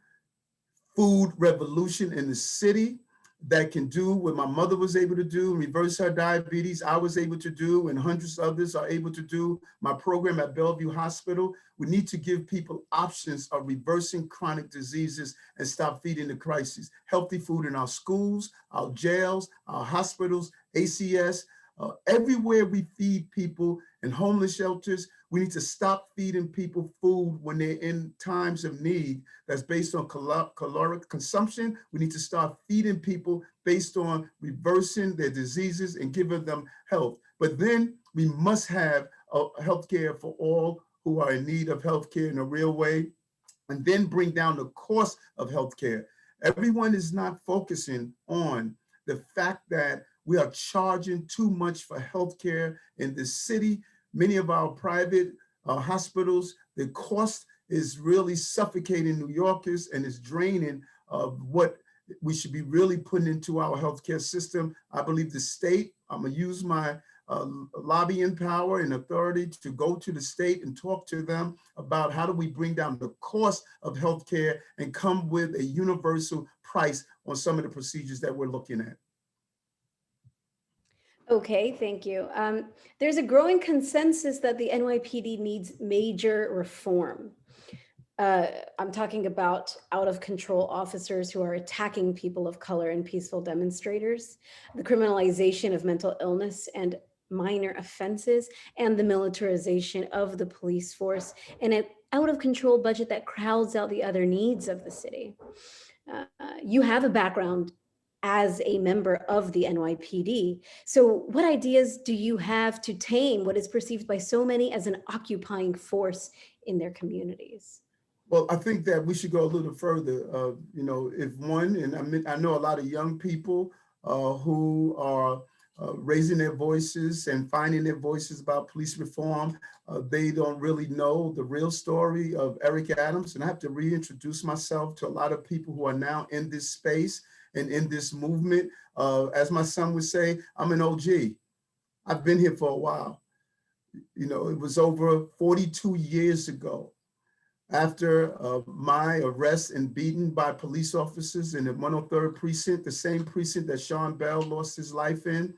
food revolution in the city that can do what my mother was able to do, reverse her diabetes, I was able to do, and hundreds of others are able to do. My program at Bellevue Hospital, we need to give people options of reversing chronic diseases and stop feeding the crisis. Healthy food in our schools, our jails, our hospitals, ACS, everywhere we feed people in homeless shelters. We need to stop feeding people food when they're in times of need that's based on caloric consumption. We need to start feeding people based on reversing their diseases and giving them health. But then we must have healthcare for all who are in need of healthcare in a real way, and then bring down the cost of healthcare. Everyone is not focusing on the fact that we are charging too much for healthcare in this city. Many of our private hospitals, the cost is really suffocating New Yorkers and is draining what we should be really putting into our healthcare system. I believe the state, I'm gonna use my lobbying power and authority to go to the state and talk to them about how do we bring down the cost of healthcare and come with a universal price on some of the procedures that we're looking at. Okay, thank you. There's a growing consensus that the NYPD needs major reform. I'm talking about out of control officers who are attacking people of color and peaceful demonstrators, the criminalization of mental illness and minor offenses, and the militarization of the police force, and an out of control budget that crowds out the other needs of the city. You have a background as a member of the NYPD. So what ideas do you have to tame what is perceived by so many as an occupying force in their communities? Well, I think that we should go a little further. You know, if one, and I know a lot of young people who are raising their voices and finding their voices about police reform. They don't really know the real story of Eric Adams. And I have to reintroduce myself to a lot of people who are now in this space and in this movement. As my son would say, I'm an OG. I've been here for a while. You know, it was over 42 years ago after my arrest and beaten by police officers in the 103rd precinct, the same precinct that Sean Bell lost his life in,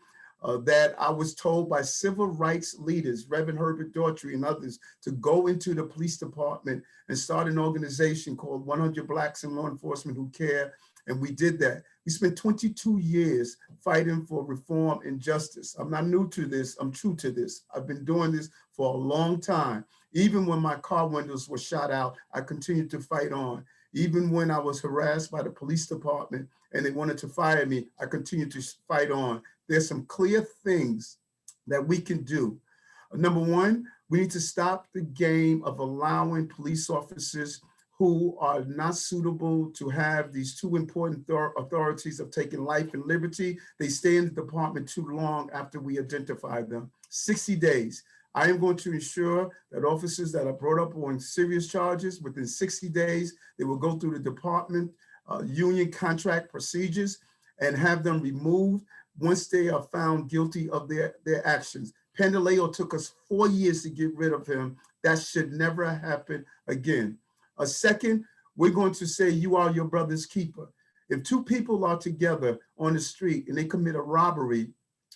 that I was told by civil rights leaders, Reverend Herbert Daughtry and others, to go into the police department and start an organization called 100 Blacks in Law Enforcement Who Care. And we did that. We spent 22 years fighting for reform and justice. I'm not new to this, I'm true to this. I've been doing this for a long time. Even when my car windows were shot out, I continued to fight on. Even when I was harassed by the police department and they wanted to fire me, I continued to fight on. There's some clear things that we can do. Number one, we need to stop the game of allowing police officers who are not suitable to have these two important authorities of taking life and liberty. They stay in the department too long after we identify them. 60 days. I am going to ensure that officers that are brought up on serious charges within 60 days, they will go through the department union contract procedures and have them removed once they are found guilty of their actions. Pandaleo took us 4 years to get rid of him. That should never happen again. A second, we're going to say you are your brother's keeper. If two people are together on the street and they commit a robbery,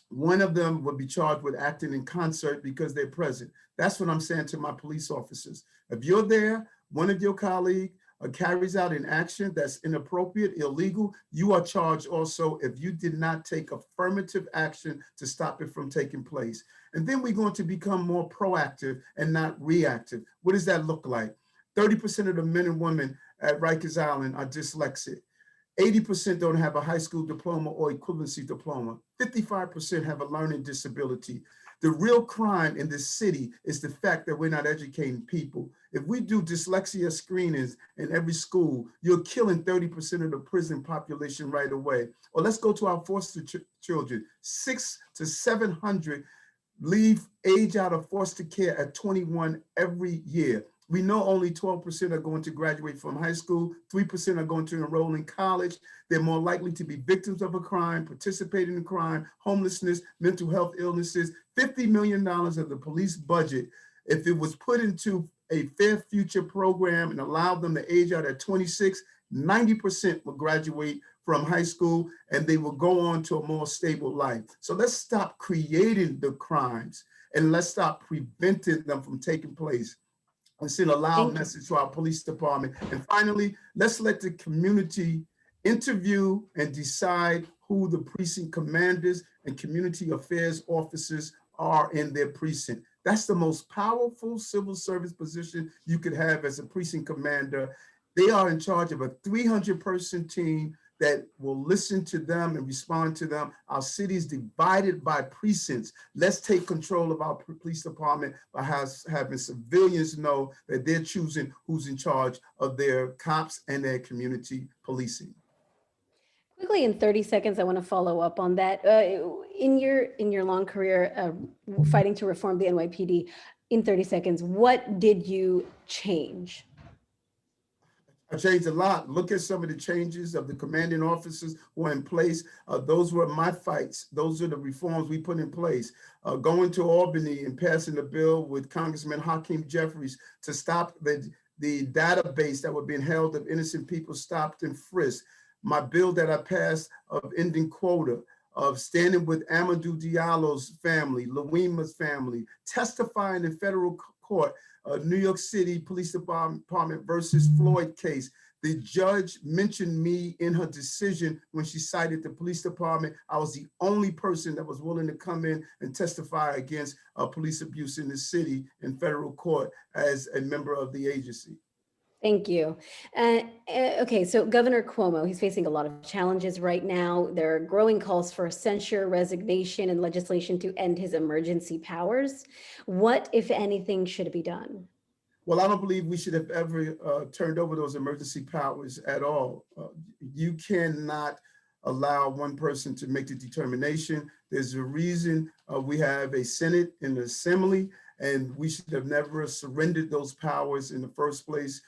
one of them will be charged with acting in concert because they're present. That's what I'm saying to my police officers. If you're there, one of your colleagues carries out an action that's inappropriate, illegal, you are charged also if you did not take affirmative action to stop it from taking place. And then we're going to become more proactive and not reactive. What does that look like? 30% of the men and women at Rikers Island are dyslexic. 80% don't have a high school diploma or equivalency diploma. 55% have a learning disability. The real crime in this city is the fact that we're not educating people. If we do dyslexia screenings in every school, you're killing 30% of the prison population right away. Or let's go to our foster children. 600 to 700 leave age out of foster care at 21 every year. We know only 12% are going to graduate from high school, 3% are going to enroll in college. They're more likely to be victims of a crime, participating in crime, homelessness, mental health illnesses. $50 million of the police budget, if it was put into a Fair Future program and allowed them to age out at 26, 90% will graduate from high school and they will go on to a more stable life. So let's stop creating the crimes and let's stop preventing them from taking place. And send a loud message to our police department. And finally, let's let the community interview and decide who the precinct commanders and community affairs officers are in their precinct. That's the most powerful civil service position you could have as a precinct commander. They are in charge of a 300-person team that will listen to them and respond to them. Our city is divided by precincts. Let's take control of our police department by having civilians know that they're choosing who's in charge of their cops and their community policing. Quickly, in 30 seconds, I want to follow up on that. In your long career fighting to reform the NYPD, in 30 seconds, what did you change? I changed a lot. Look at some of the changes of the commanding officers who are in place. Those were my fights. Those are the reforms we put in place. Going to Albany and passing a bill with Congressman Hakeem Jeffries to stop the database that were being held of innocent people stopped and frisked. My bill that I passed of ending quota, of standing with Amadou Diallo's family, Lawima's family, testifying in federal court, New York City Police Department versus Floyd case. The judge mentioned me in her decision when she cited the police department. I was the only person that was willing to come in and testify against police abuse in the city in federal court as a member of the agency. Thank you. Okay, so Governor Cuomo, he's facing a lot of challenges right now. There are growing calls for censure, resignation, and legislation to end his emergency powers. What, if anything, should be done? Well, I don't believe we should have ever turned over those emergency powers at all. You cannot allow one person to make the determination. There's a reason we have a Senate and an Assembly, and we should have never surrendered those powers in the first place.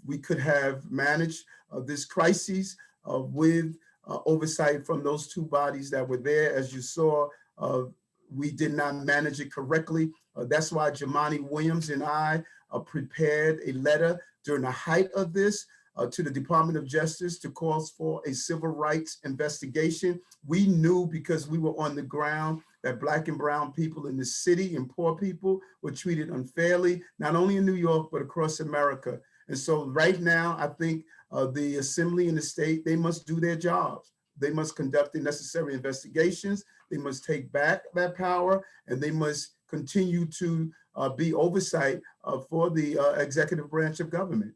We could have managed this crisis with oversight from those two bodies that were there. As you saw, we did not manage it correctly. That's why Jumaane Williams and I prepared a letter during the height of this to the Department of Justice to call for a civil rights investigation. We knew, because we were on the ground, that Black and brown people in the city and poor people were treated unfairly, not only in New York, but across America. And so right now, I think the Assembly and the state, they must do their jobs. They must conduct the necessary investigations. They must take back that power, and they must continue to be oversight for the executive branch of government.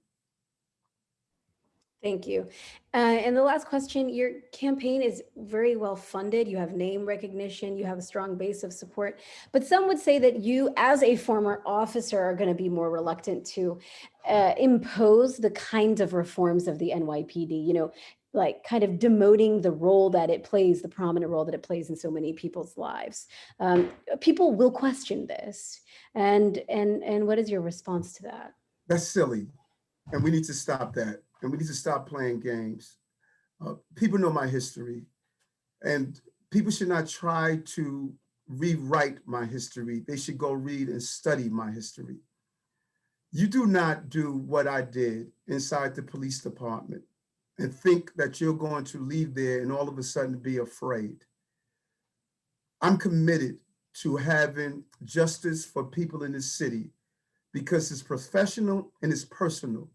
Thank you. And the last question, your campaign is very well funded. You have name recognition, you have a strong base of support, but some would say that you, as a former officer, are going to be more reluctant to impose the kinds of reforms of the NYPD, you know, like kind of demoting the role that it plays, the prominent role that it plays in so many people's lives. People will question this. And what is your response to that? That's silly. And we need to stop that. And we need to stop playing games. People know my history, and people should not try to rewrite my history. They should go read and study my history. You do not do what I did inside the police department and think that you're going to leave there and all of a sudden be afraid. I'm committed to having justice for people in this city because it's professional and it's personal.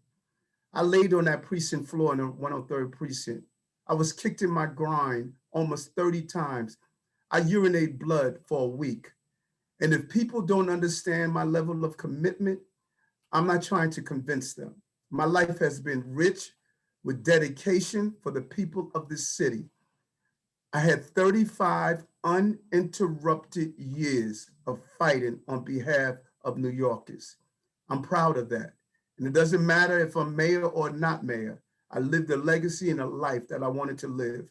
I laid on that precinct floor in the 103rd precinct. I was kicked in my groin almost 30 times. I urinate blood for a week. And if people don't understand my level of commitment, I'm not trying to convince them. My life has been rich with dedication for the people of this city. I had 35 uninterrupted years of fighting on behalf of New Yorkers. I'm proud of that. And it doesn't matter if I'm mayor or not mayor. I lived a legacy and a life that I wanted to live.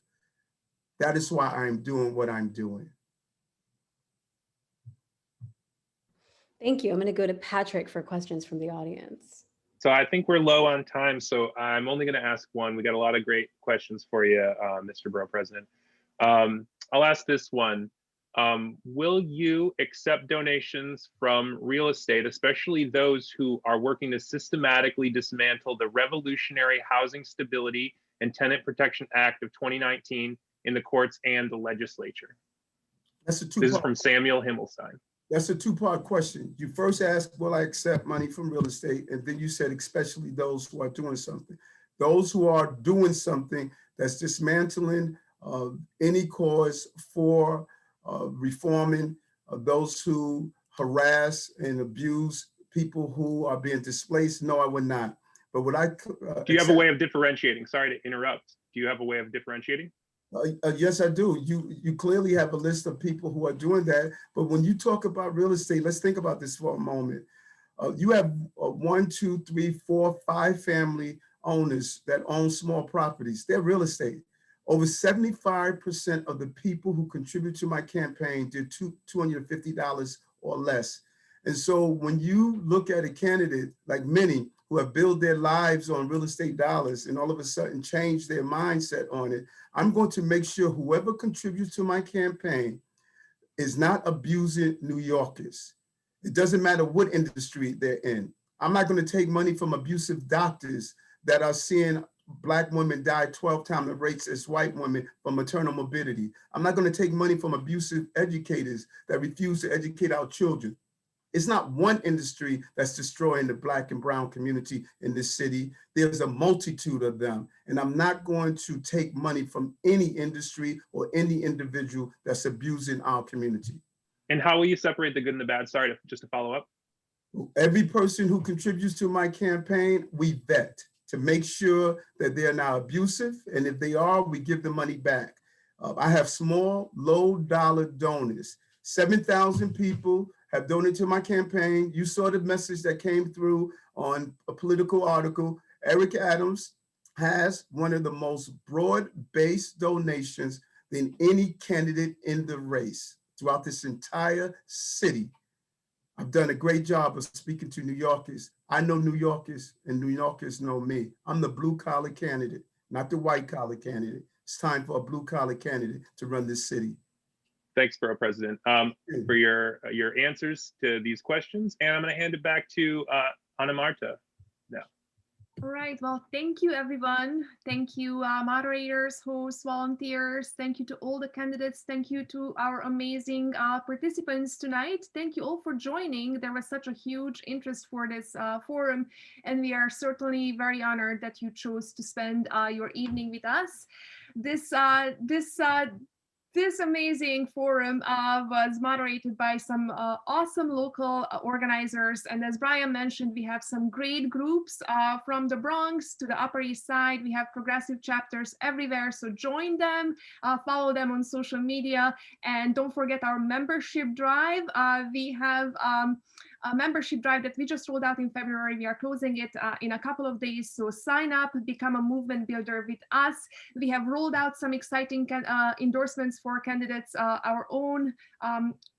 That is why I'm doing what I'm doing. Thank you. I'm going to go to Patrick for questions from the audience. So I think we're low on time, so I'm only going to ask one. We got a lot of great questions for you, Mr. Borough President. I'll ask this one. Will you accept donations from real estate, especially those who are working to systematically dismantle the Revolutionary Housing Stability and Tenant Protection Act of 2019 in the courts and the legislature? That's a two-part. This is from Samuel Himmelstein. That's a two-part question. You first asked, will I accept money from real estate? And then you said, especially those who are doing something. Those who are doing something that's dismantling any cause for reforming those who harass and abuse people who are being displaced. No, I would not. But would I? Do you have a way of differentiating? Sorry to interrupt. Do you have a way of differentiating? Yes, I do. You clearly have a list of people who are doing that. But when you talk about real estate, let's think about this for a moment. You have 1, 2, 3, 4, 5 family owners that own small properties. They're real estate. Over 75% of the people who contribute to my campaign did $250 or less. And so when you look at a candidate like many who have built their lives on real estate dollars and all of a sudden change their mindset on it, I'm going to make sure whoever contributes to my campaign is not abusing New Yorkers. It doesn't matter what industry they're in. I'm not going to take money from abusive doctors that are seeing Black women die 12 times the rates as white women from maternal morbidity. I'm not going to take money from abusive educators that refuse to educate our children. It's not one industry that's destroying the Black and brown community in this city. There's a multitude of them. And I'm not going to take money from any industry or any individual that's abusing our community. And how will you separate the good and the bad? Sorry, just to follow up. Every person who contributes to my campaign, we vet to make sure that they're not abusive. And if they are, we give the money back. I have small, low dollar donors. 7,000 people have donated to my campaign. You saw the message that came through on a political article. Eric Adams, has one of the most broad-based donations than any candidate in the race throughout this entire city. I've done a great job of speaking to New Yorkers. I know New Yorkers, and New Yorkers know me. I'm the blue-collar candidate, not the white-collar candidate. It's time for a blue-collar candidate to run this city. Thanks, Borough President, for your answers to these questions. And I'm going to hand it back to Ana Marta now. All right, well, thank you, everyone. Thank you, moderators, hosts, volunteers. Thank you to all the candidates. Thank you to our amazing participants tonight. Thank you all for joining. There was such a huge interest for this forum, and we are certainly very honored that you chose to spend your evening with us. This amazing forum was moderated by some awesome local organizers. And as Brian mentioned, we have some great groups from the Bronx to the Upper East Side. We have progressive chapters everywhere. So join them, follow them on social media, and don't forget our membership drive. We have a membership drive that we just rolled out in February. We are closing it in a couple of days. So sign up, become a movement builder with us. We have rolled out some exciting endorsements for candidates. Our own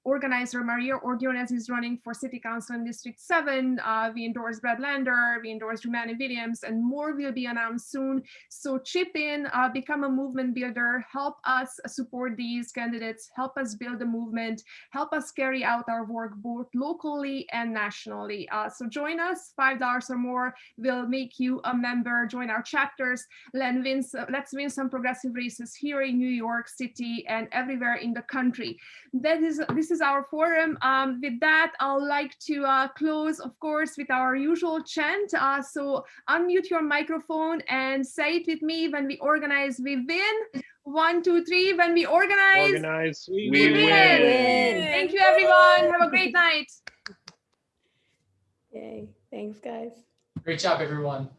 organizer, Maria Ordonez, is running for City Council in District 7. We endorse Brad Lander, we endorse Romani Williams, and more will be announced soon. So chip in, become a movement builder, help us support these candidates, help us build a movement, help us carry out our work both locally and nationally. So join us, $5 or more will make you a member. Join our chapters. Let's win some progressive races here in New York City and everywhere in the country. This is our forum. With that, I'd like to close, of course, with our usual chant. So unmute your microphone and say it with me. When we organize, we win. 1, 2, 3. When we organize, we win. Thank you, everyone. Have a great night. Yay. Thanks, guys. Great job, everyone.